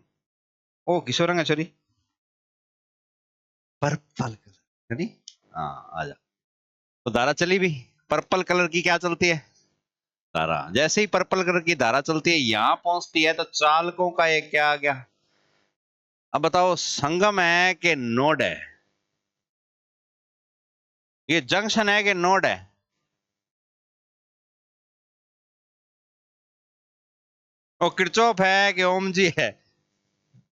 ओ किसो रंग है चोरी, पर्पल कलर। हाँ आ जा। तो धारा चली भी, पर्पल कलर की क्या चलती है, धारा। जैसे ही पर्पल कलर की धारा चलती है, यहां पहुंचती है, तो चालकों का एक क्या आ गया। अब बताओ, संगम है कि नोड है, ये जंक्शन है कि नोड है। और किरचॉफ है कि ओम जी है,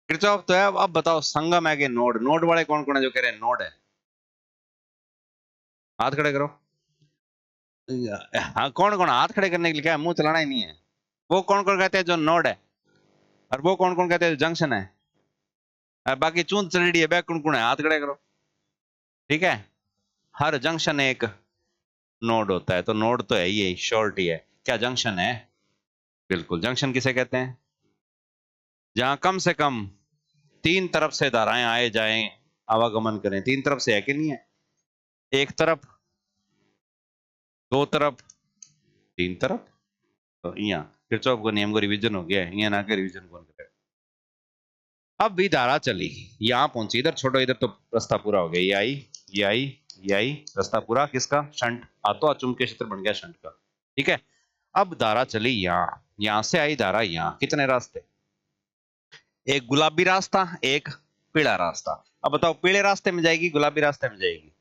किरचॉफ तो है। अब बताओ, संगम है कि नोड, नोड वाले कौन कौन है जो कह रहे हैं नोड है, हाथ खड़े करो। हाँ कौन कौन, हाथ खड़े करने के लिए क्या है, मुंह चलाना ही नहीं है। वो कौन कौन कहते हैं जो नोड है, और वो कौन कौन कहते हैं जो जंक्शन है। बाकी चूंद चलड़ी है, बैक कौन कौन है, हाथ खड़े करो। ठीक है, हर जंक्शन एक नोड होता है, तो नोड तो है ही, शॉर्ट ही है, क्या जंक्शन है। बिल्कुल, जंक्शन किसे कहते हैं, जहां कम से कम तीन तरफ से धाराएं आए जाएं, आवागमन करें। तीन तरफ से है कि नहीं है, एक तरफ, दो तरफ, तीन तरफ। तो यहाँ किरचॉफ को नियम को रिवीजन हो गया है, यहाँ ना के रिवीजन कौन करे। अब भी धारा चली, यहाँ पहुंची, इधर छोड़ो, इधर तो रास्ता पूरा हो गया, ये आई, ये आई, ये आई, रास्ता पूरा किसका, शंट। तो चुंबकीय क्षेत्र बन गया शंट का। ठीक है, अब धारा चली यहाँ, यहां से आई धारा यहाँ, कितने रास्ते, एक गुलाबी रास्ता, एक पीला रास्ता। अब बताओ, पीले रास्ते में जाएगी, गुलाबी रास्ते में जाएगी।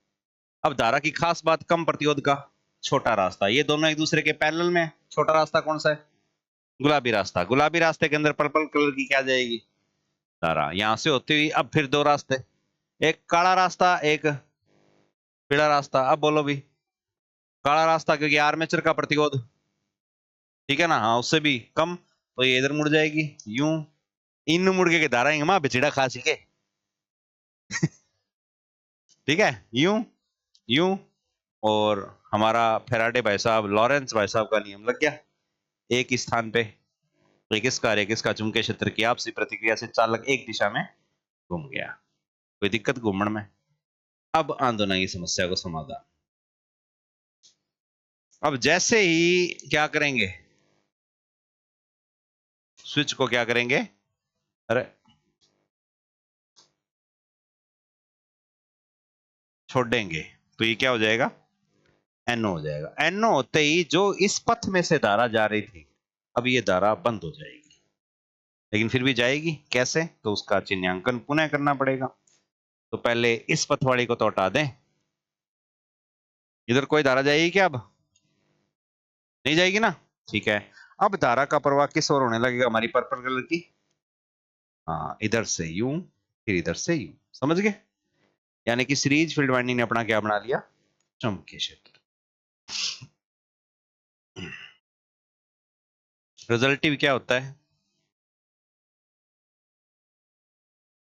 अब धारा की खास बात, कम प्रतिरोध का छोटा रास्ता, ये दोनों एक दूसरे के पैरेलल में। छोटा रास्ता कौन सा है, गुलाबी रास्ता। गुलाबी रास्ते के अंदर पर्पल कलर की क्या जाएगी, धारा। यहां से होती हुई अब फिर दो रास्ते, एक काला रास्ता, एक पीला रास्ता। अब बोलो भी, काला रास्ता क्योंकि आर्मेचर का प्रतिरोध, ठीक है ना, हाँ उससे भी कम, तो ये इधर मुड़ जाएगी यूं, इन मुड़ के धारा हिमा बिछड़ा खासी के। ठीक है, यूं, यूं। और हमारा फेराडे भाई साहब, लॉरेंस भाई साहब का नियम लग गया, एक ही स्थान पे एक इसका और एक इसका चुंबकीय क्षेत्र की आपसी प्रतिक्रिया से चालक एक दिशा में घूम गया। कोई दिक्कत घूमने में। अब आंदोलन की समस्या को समाधान, अब जैसे ही क्या करेंगे, स्विच को क्या करेंगे, अरे छोड़ देंगे, तो ये क्या हो जाएगा, एनओ हो जाएगा। एनओ होते ही जो इस पथ में से धारा जा रही थी, अब ये धारा बंद हो जाएगी, लेकिन फिर भी जाएगी कैसे, तो उसका चिन्हांकन पुनः करना पड़ेगा। तो पहले इस पथवाड़ी को तो हटा दें। इधर कोई धारा जाएगी क्या? अब नहीं जाएगी ना, ठीक है। अब धारा का प्रवाह किस ओर होने लगेगा? हमारी पर्पल कलर की, हाँ, इधर से यूं, फिर इधर से यूं, समझ गए? यानी कि सीरीज फील्ड वाइंडिंग ने अपना क्या बना लिया? चुंबकीय क्षेत्र। रिजल्टिव क्या होता है?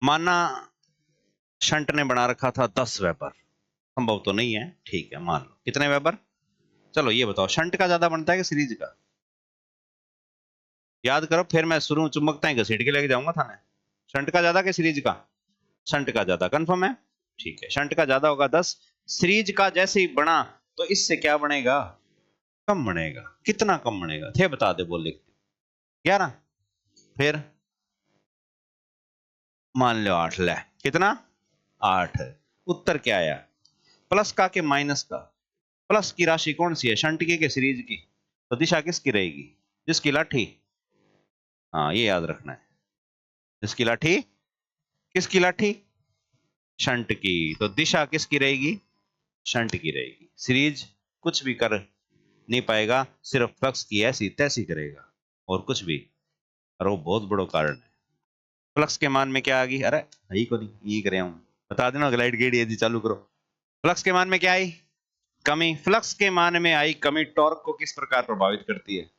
माना शंट ने बना रखा था 10 वेबर, संभव तो नहीं है, ठीक है, मान लो कितने वेबर? चलो ये बताओ, शंट का ज्यादा बनता है कि सीरीज का? याद करो, फिर मैं शुरू चुंबकता ही घसीट के लेके जाऊंगा थाने। शंट का ज्यादा कि सीरीज का? शंट का ज्यादा, कंफर्म है? ठीक है, शंट का ज्यादा होगा 10। सीरीज का जैसे ही बना तो इससे क्या बनेगा? कम बनेगा। कितना कम बनेगा थे बता दे, बोल लिख। 11। फिर मान लो 8 ले, कितना? 8 है। उत्तर क्या आया? प्लस का के माइनस का? प्लस की राशि कौन सी है, शंट की के सीरीज की? तो दिशा किसकी रहेगी? जिसकी लाठी, हाँ ये याद रखना है, जिसकी लाठी। किसकी लाठी? शंट की। तो दिशा किसकी रहेगी? शंट की रहेगी। सीरीज कुछ भी कर नहीं पाएगा, सिर्फ फ्लक्स की ऐसी तैसी करेगा, और कुछ भी। और वो बहुत बड़ा कारण है। फ्लक्स के मान में क्या आ गई? अरे यही को नहीं, यही करे हूं, बता देना, लाइट गेड़ी यदि चालू करो। फ्लक्स के मान में क्या आई? कमी। फ्लक्स के मान में आई कमी टॉर्क को किस प्रकार प्रभावित करती है?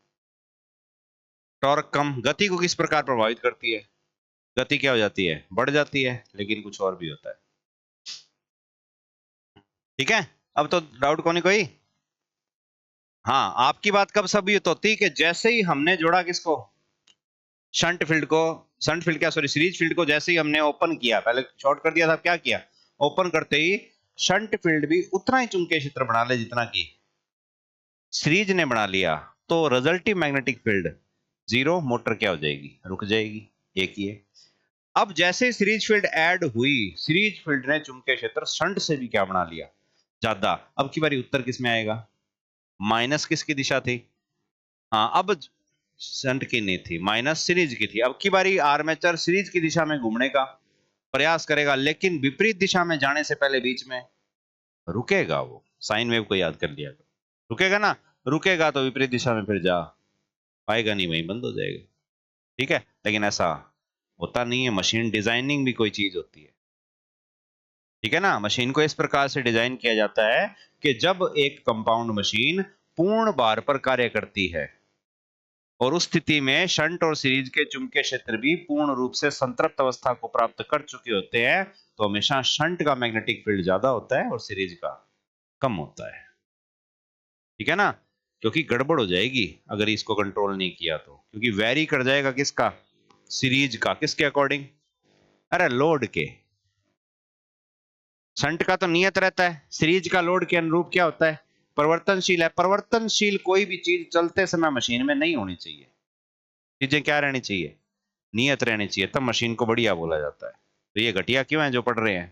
टॉर्क कम गति को किस प्रकार प्रभावित करती है? गति क्या हो जाती है? बढ़ जाती है, लेकिन कुछ और भी होता है। ठीक है, अब तो डाउट को नहीं कोई? हाँ, आपकी बात कब साबित होती कि जैसे ही हमने जोड़ा किसको? शंट फील्ड को। शंट फील्ड क्या, सॉरी, सीरीज फील्ड को जैसे ही हमने ओपन किया, पहले शॉर्ट कर दिया था, क्या किया? ओपन करते ही शंट फील्ड भी उतना ही चुंबकीय क्षेत्र बना ले जितना की सीरीज ने बना लिया। तो रिजल्टिव मैग्नेटिक फील्ड जीरो, मोटर क्या हो जाएगी? रुक जाएगी। एक ही है। अब जैसे सीरीज फील्ड ऐड हुई, सीरीज फील्ड ने चुंबकीय क्षेत्र शंट से भी क्या बना लिया? ज्यादा। अब की बारी उत्तर किस में आएगा? माइनस किसकी दिशा थी? हाँ, अब शंट की नहीं थी, माइनस सीरीज की थी। अब की बारी आर्मेचर सीरीज की दिशा में घूमने का प्रयास करेगा, लेकिन विपरीत दिशा में जाने से पहले बीच में रुकेगा। वो साइन वेव को याद कर लिया, रुकेगा ना। रुकेगा तो विपरीत दिशा में फिर जा पाएगा नहीं, वहीं बंद हो जाएगा। ठीक है, लेकिन ऐसा होता नहीं है, मशीन डिजाइनिंग भी कोई चीज होती है। ठीक है ना, मशीन को इस प्रकार से डिजाइन किया जाता है कि जब एक कंपाउंड मशीन पूर्ण भार पर कार्य करती है और उस स्थिति में शंट और सीरीज के चुंबकीय क्षेत्र भी पूर्ण रूप से संतृप्त अवस्था को प्राप्त कर चुके होते हैं, तो हमेशा शंट का मैग्नेटिक फील्ड ज्यादा होता है और सीरीज का कम होता है। ठीक है ना, क्योंकि गड़बड़ हो जाएगी अगर इसको कंट्रोल नहीं किया तो, क्योंकि वेरी कर जाएगा किसका? सीरीज का। किसके अकॉर्डिंग? अरे लोड के। शंट का तो नियत रहता है, सीरीज का लोड के अनुरूप क्या होता है? परिवर्तनशील है। परिवर्तनशील कोई भी चीज चलते समय मशीन में नहीं होनी चाहिए। चीजें क्या रहनी चाहिए? नियत रहनी चाहिए, तब मशीन को बढ़िया बोला जाता है। तो ये घटिया क्यों है जो पढ़ रहे हैं?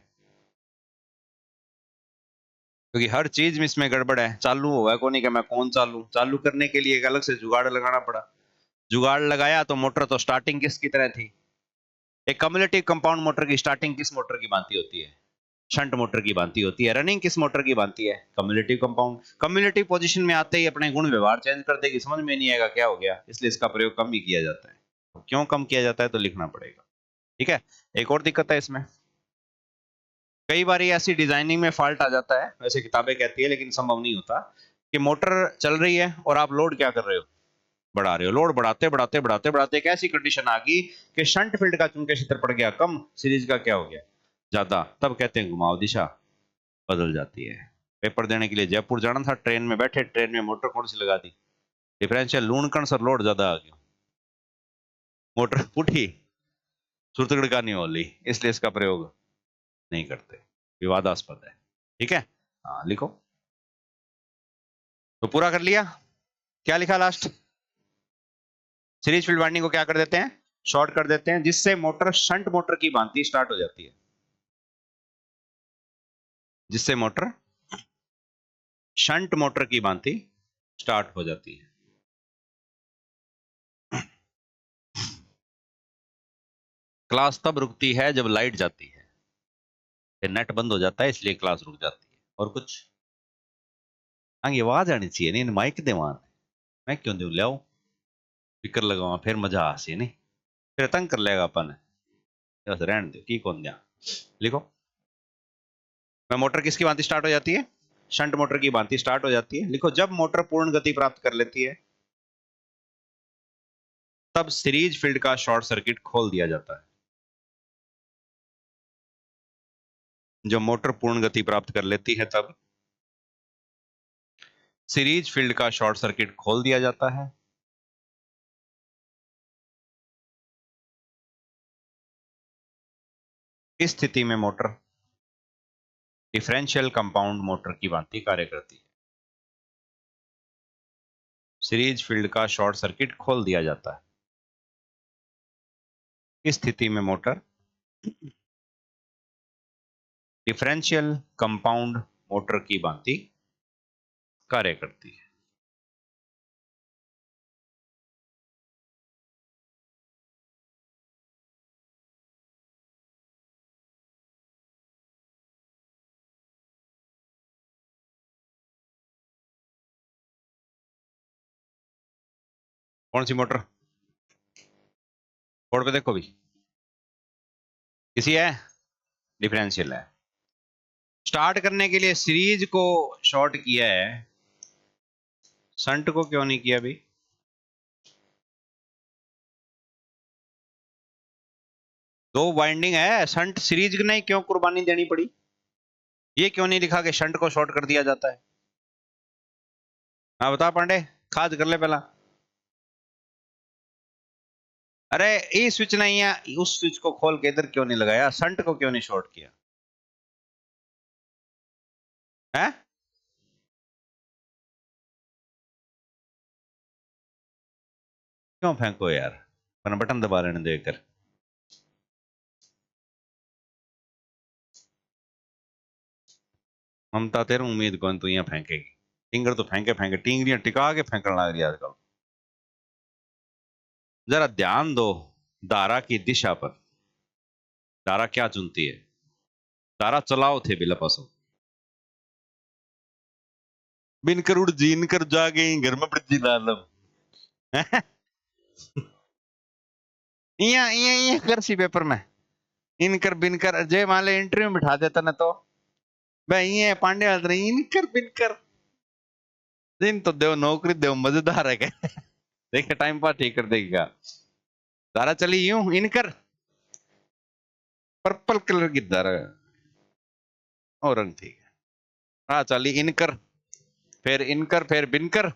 क्योंकि हर चीज में इसमें गड़बड़ है। चालू हुआ है कोनी, क्या मैं कौन चालू चालू करने के लिए एक अलग से जुगाड़ लगाना पड़ा। जुगाड़ लगाया तो मोटर तो स्टार्टिंग किसकी तरह थी? एक कम्युलेटिव कंपाउंड मोटर की स्टार्टिंग किस मोटर की भांति होती है? शंट मोटर की भांति होती है। रनिंग किस मोटर की भांति है? Cumulative compound. कम्युलेटिव पोजीशन में आते ही अपने गुण व्यवहार चेंज कर देगी, समझ में नहीं आएगा क्या हो गया, इसलिए इसका प्रयोग कम ही किया जाता है। क्यों कम किया जाता है तो लिखना पड़ेगा। ठीक है, एक और दिक्कत है इसमें, कई बार ऐसी डिजाइनिंग में फॉल्ट आ जाता है, वैसे किताबें कहती है लेकिन संभव नहीं होता, कि मोटर चल रही है और आप लोड क्या कर रहे हो? बढ़ा रहे हो। लोड बढ़ाते बढ़ाते बढ़ाते बढ़ाते एक ऐसी कंडीशन आ गई कि शंट फील्ड का चुंबकीय क्षेत्र पड़ गया कम, सीरीज का क्या हो गया? ज्यादा। तब कहते हैं घुमाव दिशा बदल जाती है। पेपर देने के लिए जयपुर जाना था, ट्रेन में बैठे, ट्रेन में मोटर कौन सी लगा दी? डिफरेंशियल लूणकण सर, लोड ज्यादा आ गया, मोटर उठी, सुरतगड़ का नहीं होली, इसलिए इसका प्रयोग नहीं करते, विवादास्पद है। ठीक है, हाँ लिखो। तो पूरा कर लिया। क्या लिखा लास्ट? सीरीज फील्ड वाइंडिंग को क्या कर देते हैं? शॉर्ट कर देते हैं, जिससे मोटर शंट मोटर की भांति स्टार्ट हो जाती है। जिससे मोटर शंट मोटर की भांति स्टार्ट हो जाती है। क्लास तब रुकती है जब लाइट जाती है, फिर नेट बंद हो जाता है इसलिए क्लास रुक जाती है। और कुछ आगे आवाज आनी चाहिए नहीं, माइक दे मान मैं क्यों दूं, लियाओ स्पीकर लगावा फिर मजा आ सी नहीं, फिर तंग कर लेगा अपन, बस रहने दो की कौन दिया। लिखो, मैं मोटर किसकी भांति स्टार्ट हो जाती है, शंट मोटर की भांति स्टार्ट हो जाती है। लिखो, जब मोटर पूर्ण गति प्राप्त कर लेती है तब सीरीज फील्ड का शॉर्ट सर्किट खोल दिया जाता है। जब मोटर पूर्ण गति प्राप्त कर लेती है तब सीरीज फील्ड का शॉर्ट सर्किट खोल दिया जाता है। इस स्थिति में मोटर डिफरेंशियल कंपाउंड मोटर की भांति कार्य करती है। सीरीज फील्ड का शॉर्ट सर्किट खोल दिया जाता है। इस स्थिति में मोटर डिफरेंशियल कंपाउंड मोटर की भांति कार्य करती है। कौन सी मोटर, बोर्ड पे देखो भी, किसी है, डिफरेंशियल है। स्टार्ट करने के लिए सीरीज को शॉर्ट किया है, शंट को क्यों नहीं किया भाई? दो वाइंडिंग है, शंट सीरीज नहीं क्यों कुर्बानी देनी पड़ी? ये क्यों नहीं लिखा कि शंट को शॉर्ट कर दिया जाता है? हाँ बता पांडे, खाद कर ले पहला। अरे ये स्विच नहीं है, उस स्विच को खोल के इधर क्यों नहीं लगाया, शंट को क्यों नहीं शॉर्ट किया है? क्यों फेंको यार, पर बटन दबा लेने दो एक। ममता तेरे उम्मीद कौन तू यहाँ फेंकेगी, टिंगर तो फेंके फेंके टिंगरियां टिका के फेंकने लग रही है आजकल। जरा ध्यान दो धारा की दिशा पर, धारा क्या चुनती है, धारा चलाओ थे बिला पसो बिनकर उड़ जीन कर जागे घर में पड़ी लालम। इया इया इया कर सी पेपर में इनकर बिनकर जे मान ले इंटरव्यू में बिठा देता ना तो भाई ये पांडे हाल रही इनकर बिनकर दिन तो देव नौकरी देव मजेदार है क्या? देखे टाइम पास ठीक कर देगा। धारा चली यूं इनकर, पर्पल कलर की धारा और रंग ठीक है। हाँ चली इनकर, फिर बिनकर,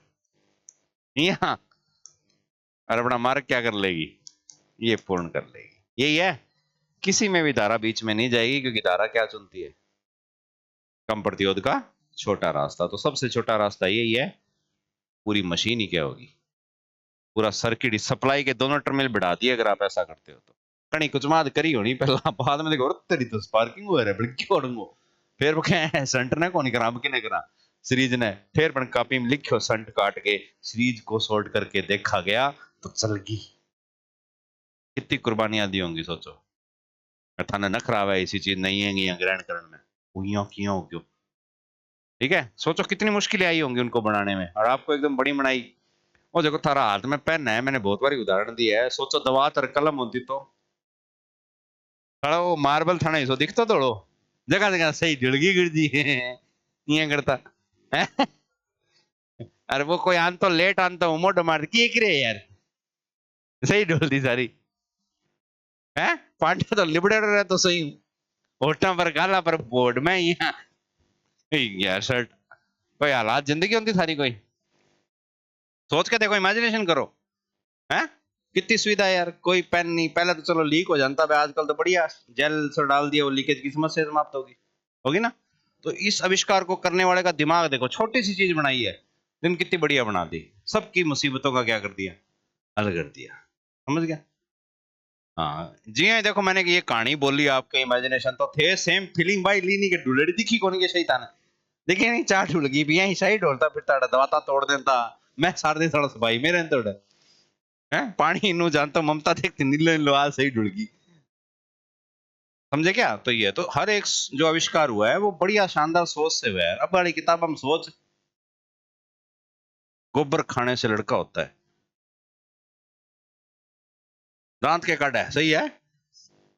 यहाँ और अपना मार्ग क्या कर लेगी, ये पूर्ण कर लेगी। यही है, किसी में भी धारा बीच में नहीं जाएगी क्योंकि धारा क्या चुनती है, कम प्रतिरोध का छोटा रास्ता। तो सबसे छोटा रास्ता यही है, पूरी मशीन ही क्या होगी, पूरा सर्किट ही सप्लाई के दोनों टर्मिनल बढ़ा दिए अगर आप ऐसा करते हो तो। कणी कुछ माद करी होनी पहला, बाद में देखो तेरी तो स्पार्किंग हो रहा है बल्कि ओडंगो, फिर वो क्या संट ने कौन करा अब किने करा, सीरीज ने, फिर पर कॉपी में लिखो संट काट के सीरीज को सॉर्ट करके देखा गया तो चल गई। कितनी कुर्बानियां दी होंगी सोचो, थाने नखरा है इसी चीज नहीं है ग्रहण करने में, हुई क्यों क्यों, ठीक है। सोचो कितनी मुश्किलें आई होंगी उनको बनाने में, और आपको एकदम बड़ी बनाई। वो देखो थारा हाथ में पेन है, मैंने बहुत बार उदाहरण दिया है, सोचो दवा तर कलम होती तो वो मार्बल थाना सो दिखता थोड़ो, जगह जगह सही ढिड़गी गिर जी ये करता है। अरे वो कोई आन तो लेट आन तो मोटो मार की करे यार, सही ढोल दी सारी है। पांडे तो लिबड़े रहे तो सही, होठा पर गाला पर बोर्ड में यहाँ यार शर्ट, कोई हालात जिंदगी होती सारी कोई, सोच के देखो, इमेजिनेशन करो है। कितनी सुविधा है यार, कोई पेन नहीं, पहले तो चलो लीक हो जाता है, आजकल तो बढ़िया जेल से डाल दिया वो लीकेज की समस्या समाप्त होगी, होगी ना। तो इस आविष्कार को करने वाले का दिमाग देखो, छोटी सी चीज बनाई है लेकिन कितनी बढ़िया बना दी, सबकी मुसीबतों का क्या कर दिया, हल कर दिया। समझ गया? हाँ जी हाँ, देखो मैंने ये कहानी बोली आपके इमेजिनेशन तो थे सेम फीलिंग भाई, ली नहीं के ढूलड़ी दिखी कौन के शैतान है, देखिए नहीं चार ढूल गई भी यही सही ढोलता फिरता दवाता तोड़ देता, मैं सारे दिन थोड़ा सफाई में रहता है पानी इनू जानता ममता देखते नीलो नीलो आ सही ढुल गई समझे क्या? तो ये तो हर एक जो आविष्कार हुआ है वो बढ़िया शानदार सोच से हुआ है। अब वाली किताब हम सोच गोबर खाने से लड़का होता है, दांत के काटा है, सही है।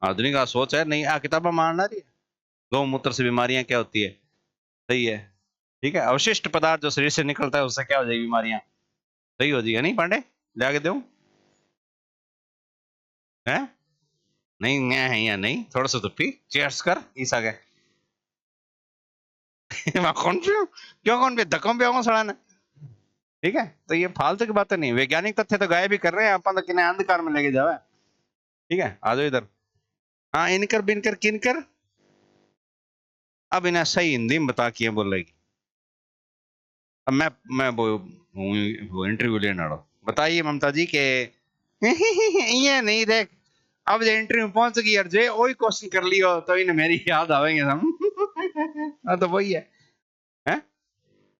आधुनिक का सोच है नहीं, आ किताबा मारना रही है। गौमूत्र से बीमारियां क्या होती है, सही है। ठीक है, अवशिष्ट पदार्थ जो शरीर से निकलता है उससे क्या हो जाएगी बीमारियां, सही हो जाएगी। नहीं पांडे, ले आके दो है। नहीं मैं है या नहीं, थोड़ा सा तो पी, चेयर्स कर ईसा के। मैं कौन सी हूँ? क्यों कौन पे धक्कों पे आऊंगा सड़ाने? ठीक है, तो ये फालतू की बातें नहीं, वैज्ञानिक तथ्य तो गायब भी कर रहे हैं अपन, तो किन्हें अंधकार में लेके जावे। ठीक है, आ जाओ इधर। हाँ, इनकर बिनकर किनकर, अब इन्हें सही हिंदी में बता के बोलेगी। अब मैं वो इंटरव्यू लेने वाला हूँ। बताइए ममता जी के ये नहीं देख, अब जो इंटरव्यू में पहुंच गई, और जे वही क्वेश्चन कर लियो तो इन्हें मेरी याद आवेंगे हम। हाँ तो वही है?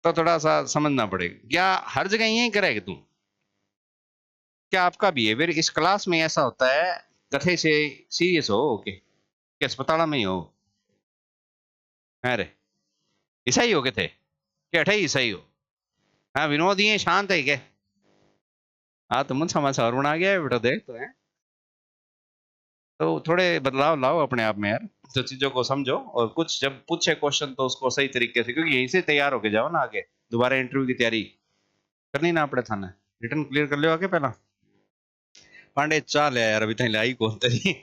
तो थोड़ा सा समझना पड़ेगा, क्या हर जगह यही करेगा तू? क्या आपका बिहेवियर इस क्लास में ऐसा होता है कथे से सीरियस हो के, कि अस्पताल में ही हो? अरे ईसाई हो के थे कि अठे ईसाई हो? हाँ विनोद ये शांत है क्या? हाँ तो मुझे समाचार और बना गया है बेटा, देख तो है। तो थोड़े बदलाव लाओ अपने आप में यार, तो चीजों को समझो, और कुछ जब पूछे क्वेश्चन तो उसको सही तरीके से, क्योंकि यहीं से तैयार होके जाओ ना आगे, दोबारा इंटरव्यू की तैयारी करनी ना पड़े थाने। रिटर्न क्लियर कर लियो आगे पहला। पांडे चाह ले यार, अभी तक लाई कौन तेरी।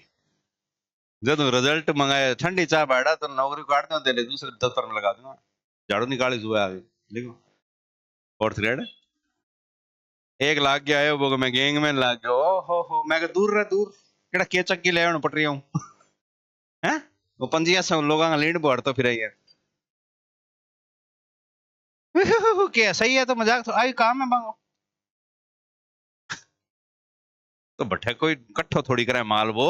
जब रिजल्ट मंगाया ठंडी चाह बैठा तो नौकरी काट दो, तेरे दूसरे दफ्तर में लगा दूंगा, झाड़ू निकाली सुबह आगे। देखो, फोर्थ ग्रेड, एक लाख के आयो वो मैं गैंग में लाग गयो। ओ हो मैं कहा, दूर रह दूर, केड़ा केचक की ले आउण पट रही हूं। हैं, वो पंजिया से लोगों का लीड बढ़ तो फिर है। क्या सही है, तो मजाक तो आई काम है बांगो। तो बठे कोई कट्ठो थोड़ी करे माल वो।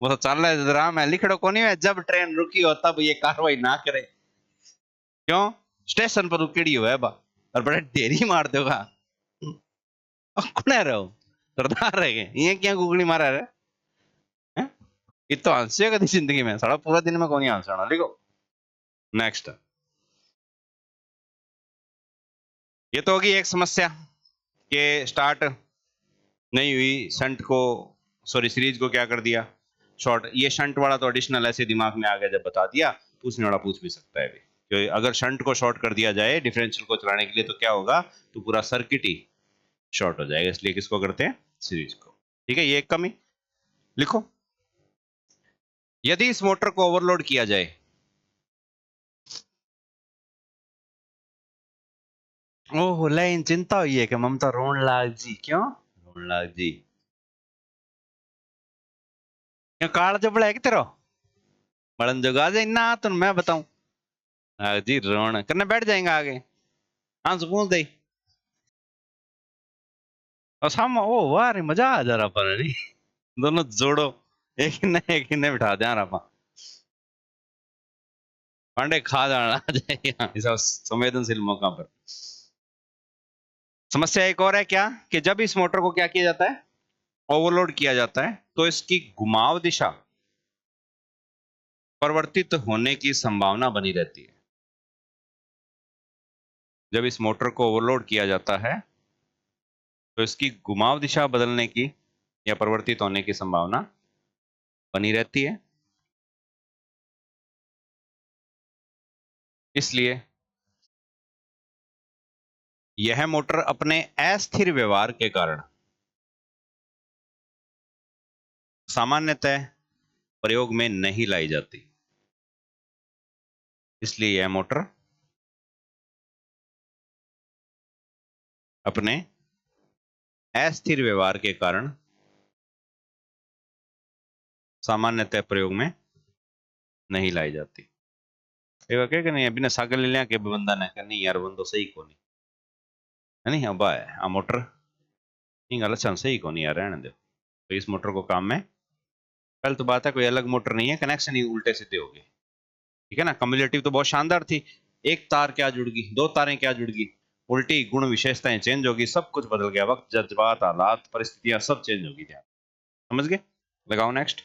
वो तो चल रहा है ड्राम है, लिखड़ो कोनी है, जब ट्रेन रुकी हो तब ये कार्रवाई ना करे। क्यों? स्टेशन पर रुकेड़ी हो है बा, और बड़े ढेरी मार दोगा। कौन है रहो, सरदार रहेंगे ये क्या गुगली मारा है? इतो हंसे कभी जिंदगी में, सारा पूरा दिन में कौन ही हंसना। लिखो नेक्स्ट। ये तो होगी एक समस्या के स्टार्ट नहीं हुई, शंट को, सॉरी सीरीज को क्या कर दिया, शॉर्ट। ये शंट वाला तो एडिशनल ऐसे दिमाग में आ गया जब बता दिया, पूछने वाला पूछ भी सकता है भी कि अगर शंट को शॉर्ट कर दिया जाए डिफरेंशियल को चलाने के लिए तो क्या होगा, तो पूरा सर्किट ही शॉर्ट हो जाएगा, इसलिए किसको करते हैं, सीरीज को। ठीक है, ये एक कमी लिखो। यदि इस मोटर को ओवरलोड किया जाए, ओह लाइन चिंता हुई है कि ममता रोन लाग जी, क्यों रोन लाग जी? क्यों काल जबड़ा है कि तेरा बड़न जगा जाए ना, तो मैं बताऊं। जी रोन करने बैठ जाएंगे आगे, हाँ सुकून दे। और सामने ओ वाह रे, मजा आ जा रहा पर नहीं। दोनों जोड़ो, एक ही ने बिठा दिया रहा। पांडे खा जाना आ जाएगा इस संवेदनशील मौका पर। समस्या एक और है क्या, कि जब इस मोटर को क्या किया जाता है, ओवरलोड किया जाता है, तो इसकी घुमाव दिशा परिवर्तित होने की संभावना बनी रहती है। जब इस मोटर को ओवरलोड किया जाता है तो इसकी घुमाव दिशा बदलने की या परिवर्तित होने की संभावना बनी रहती है। इसलिए यह मोटर अपने अस्थिर व्यवहार के कारण सामान्यतः प्रयोग में नहीं लाई जाती। इसलिए यह मोटर अपने अस्थिर व्यवहार के कारण सामान्यतः प्रयोग में नहीं लाई जाती। एवा कह के नहीं अभी ना सागल ले लिया के बंदा ने कहा नहीं यार बंदो सही को नहीं है, नहीं अब है आ मोटर नहीं गलत सन सही को नहीं यार, रहने दो। तो इस मोटर को काम में, कल तो बात है कोई अलग मोटर नहीं है, कनेक्शन ही उल्टे सीधे हो गए। ठीक है ना, कम्युलेटिव तो बहुत शानदार थी, एक तार क्या जुड़ गई, दो तारें क्या जुड़ गई, उल्टी गुण विशेषताएं चेंज होगी, सब कुछ बदल गया, वक्त जज्बात हालात परिस्थितियां सब चेंज होगी। समझ गए? लगाओ नेक्स्ट।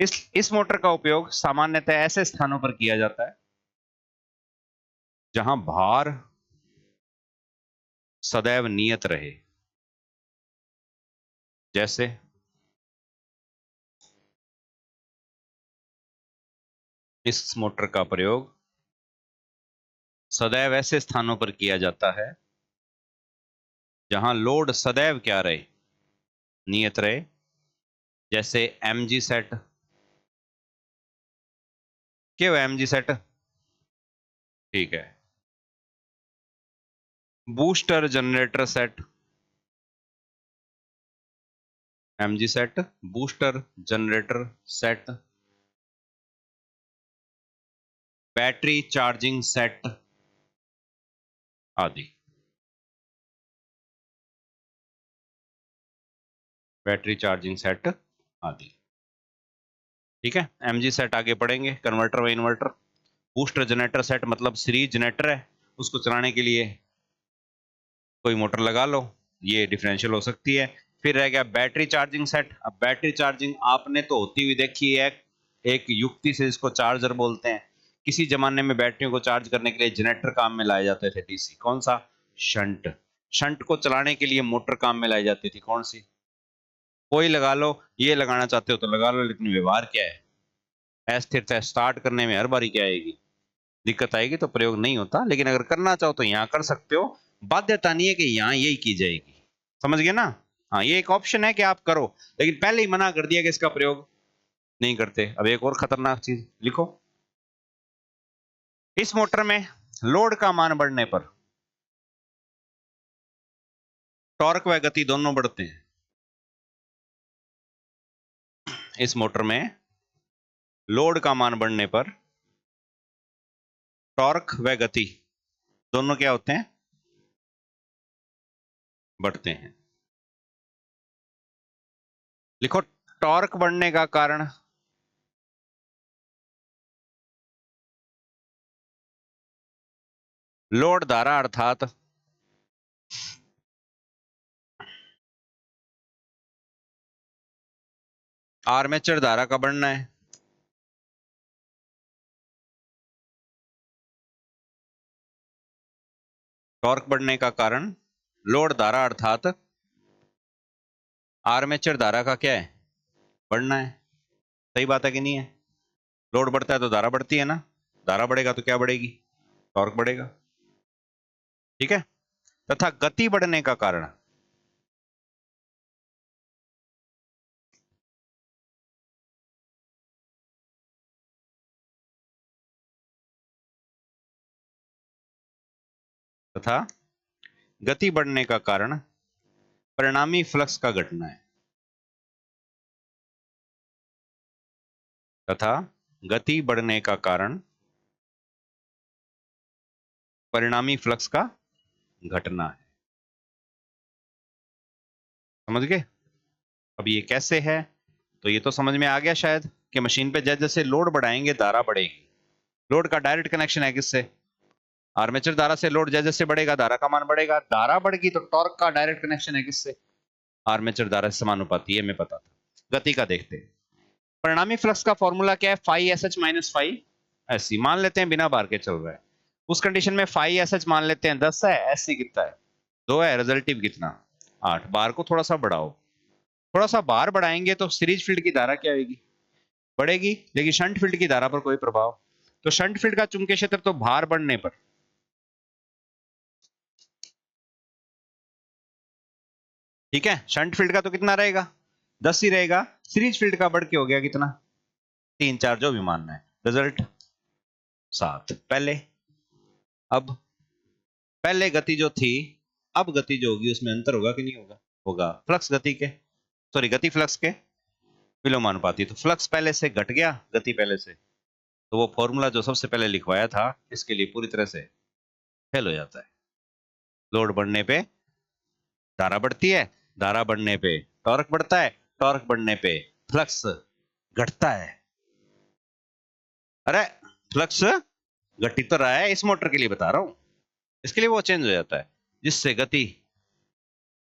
इस मोटर का उपयोग सामान्यतः ऐसे स्थानों पर किया जाता है जहां भार सदैव नियत रहे, जैसे इस मोटर का प्रयोग सदैव ऐसे स्थानों पर किया जाता है जहां लोड सदैव क्या रहे, नियत रहे, जैसे एमजी सेट। क्या हुआ एमजी सेट? ठीक है। Booster generator set, MG set, booster generator set, battery charging set आदि। बैटरी चार्जिंग सेट आदि। ठीक है, एमजी सेट आगे पढ़ेंगे, कन्वर्टर व इन्वर्टर। बूस्टर जनरेटर सेट मतलब सीरीज जनरेटर है, उसको चलाने के लिए कोई मोटर लगा लो, ये डिफरेंशियल हो सकती है। फिर रह गया बैटरी चार्जिंग सेट। अब बैटरी चार्जिंग आपने तो होती हुई देखी है, एक युक्ति से इसको चार्जर बोलते हैं। किसी जमाने में बैटरियों को चार्ज करने के लिए जनरेटर काम में लाए जाते थे, डीसी। कौन सा? शंट। शंट को चलाने के लिए मोटर काम में लाई जाती थी, कौन सी? कोई लगा लो, ये लगाना चाहते हो तो लगा लो, लेकिन व्यवहार क्या है, अस्थिरता स्टार्ट करने में हर बारी क्या आएगी, दिक्कत आएगी, तो प्रयोग नहीं होता। लेकिन अगर करना चाहो तो यहाँ कर सकते हो, बाध्यता नहीं है कि यहाँ यही की जाएगी। समझ गए ना? हाँ, ये एक ऑप्शन है कि आप करो, लेकिन पहले ही मना कर दिया कि इसका प्रयोग नहीं करते। अब एक और खतरनाक चीज लिखो, इस मोटर में लोड का मान बढ़ने पर टॉर्क व गति दोनों बढ़ते हैं। इस मोटर में लोड का मान बढ़ने पर टॉर्क व गति दोनों क्या होते हैं? बढ़ते हैं। लिखो, टॉर्क बढ़ने का कारण लोड धारा अर्थात आर्मेचर धारा का बढ़ना है। टॉर्क बढ़ने का कारण लोड धारा अर्थात आर्मेचर धारा का क्या है? बढ़ना है। सही बात है कि नहीं है? लोड बढ़ता है तो धारा बढ़ती है ना, धारा बढ़ेगा तो क्या बढ़ेगी? टॉर्क बढ़ेगा। ठीक है। तथा गति बढ़ने का कारण तथा गति बढ़ने का कारण परिणामी फ्लक्स का घटना है। तथा गति बढ़ने का कारण परिणामी फ्लक्स का घटना है। समझ गए? अब ये कैसे है, तो ये तो समझ में आ गया शायद, कि मशीन पे जैसे जैसे लोड बढ़ाएंगे धारा बढ़ेगी। लोड का डायरेक्ट कनेक्शन है किससे? आर्मेचर धारा से। लोड जैसे जैसे बढ़ेगा धारा का मान बढ़ेगा, धारा बढ़ेगी तो टॉर्क का डायरेक्ट कनेक्शन है किससे? आर्मेचर धारा से समानुपाती है, हमें पता था। गति का देखते हैं। परिणामी फ्लक्स का फॉर्मूला क्या है? Phi S H minus phi S C. मान लेते हैं बिना बार के चल रहा है, उस कंडीशन में फाई एस एच मान लेते हैं 10 है, एस सी कितना है? 2 है, रिजल्टिव कितना? 8। बार को थोड़ा सा बढ़ाओ, थोड़ा सा बार बढ़ाएंगे तो सीरीज फील्ड की धारा क्या होगी? बढ़ेगी। लेकिन शंट फील्ड की धारा पर कोई प्रभाव, तो शंट फील्ड का चुंबकीय क्षेत्र तो भार बढ़ने पर, ठीक है, शंट फील्ड का तो कितना रहेगा? 10 ही रहेगा। सीरीज फील्ड का बढ़ के हो गया कितना? 3 4, जो भी मानना है। रिजल्ट 7। पहले, अब पहले गति जो थी, अब गति जो होगी उसमें अंतर होगा कि नहीं होगा? होगा। फ्लक्स गति के, सॉरी गति फ्लक्स के विलोमानुपाती। तो फ्लक्स पहले से घट गया, गति पहले से, तो वो फॉर्मूला जो सबसे पहले लिखवाया था इसके लिए पूरी तरह से फेल हो जाता है। लोड बढ़ने पे धारा बढ़ती है, धारा बढ़ने पे टॉर्क बढ़ता है, टॉर्क बढ़ने पे फ्लक्स घटता है। अरे, फ्लक्स घटी तो रहा है, इस मोटर के लिए बता रहा हूं, इसके लिए वो चेंज हो जाता है, जिससे गति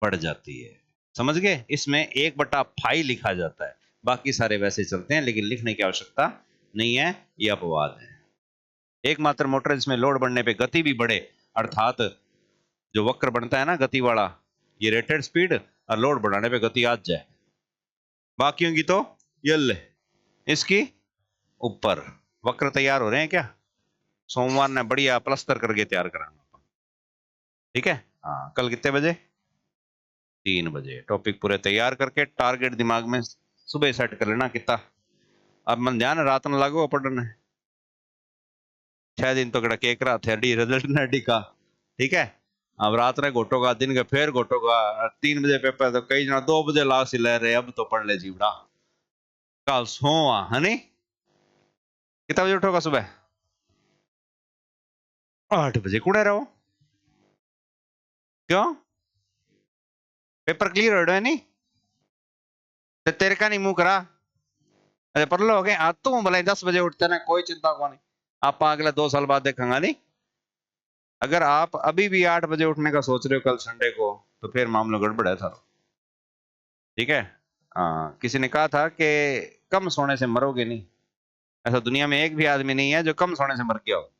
बढ़ जाती है। समझ गए? इसमें 1/फाई लिखा जाता है। बाकी सारे वैसे चलते हैं, लेकिन लिखने की आवश्यकता नहीं है, ये अपवाद है। एकमात्र मोटर जिसमें लोड बढ़ने पे गति भी बढ़े, अर्थात जो वक्र बनता है ना गति वाला, ये रेटेड स्पीड और लोड बढ़ाने पे गति आ जाए। बाकियों की तो ये ले, इसकी ऊपर। वक्र तैयार हो रहे हैं क्या? सोमवार ने बढ़िया प्लस्तर करके तैयार कराना। ठीक है, हाँ। कल कितने बजे? 3 बजे। टॉपिक पूरे तैयार करके टारगेट दिमाग में सुबह सेट कर लेना कितना। अब मन ध्यान रात में लागू पढ़ने 6 दिन तो कड़ा केक रहा थे अडी रिजल्ट ने अडी का। ठीक है, अब रात में घोटोगा, दिन के फिर घोटोगा। 3 बजे पेपर तो कई जना 2 बजे लास्ट ही ले रहे, अब तो पढ़ ले जीवड़ा। कल सोवा है नहीं, कितना बजे उठोगा सुबह? 8 बजे कूड़े रहो। क्यों? पेपर क्लियर हो रहा है नहीं? तो तेरे का नहीं मुंह करा। अरे पर लो गए आज तू भले 10 बजे उठते ना, कोई चिंता को नहीं। आप अगले 2 साल बाद देखेंगे नहीं। अगर आप अभी भी 8 बजे उठने का सोच रहे हो कल संडे को, तो फिर मामला गड़बड़ है सारा। ठीक है, हाँ। किसी ने कहा था कि कम सोने से मरोगे नहीं। ऐसा दुनिया में एक भी आदमी नहीं है जो कम सोने से मर गया हो।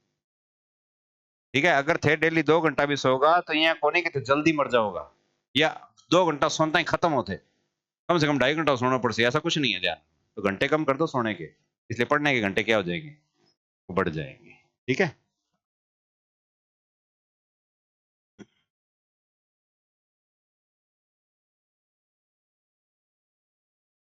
ठीक है, अगर थे डेली 2 घंटा भी सोगा तो यहाँ कोने के तो जल्दी मर जाओगा, या 2 घंटा सोना ही खत्म होते, कम से कम 2.5 घंटा सोना पड़से। ऐसा कुछ नहीं है ध्यान। तो घंटे कम कर दो सोने के, इसलिए पढ़ने के घंटे क्या हो जाएंगे? वो बढ़ जाएंगे। ठीक है।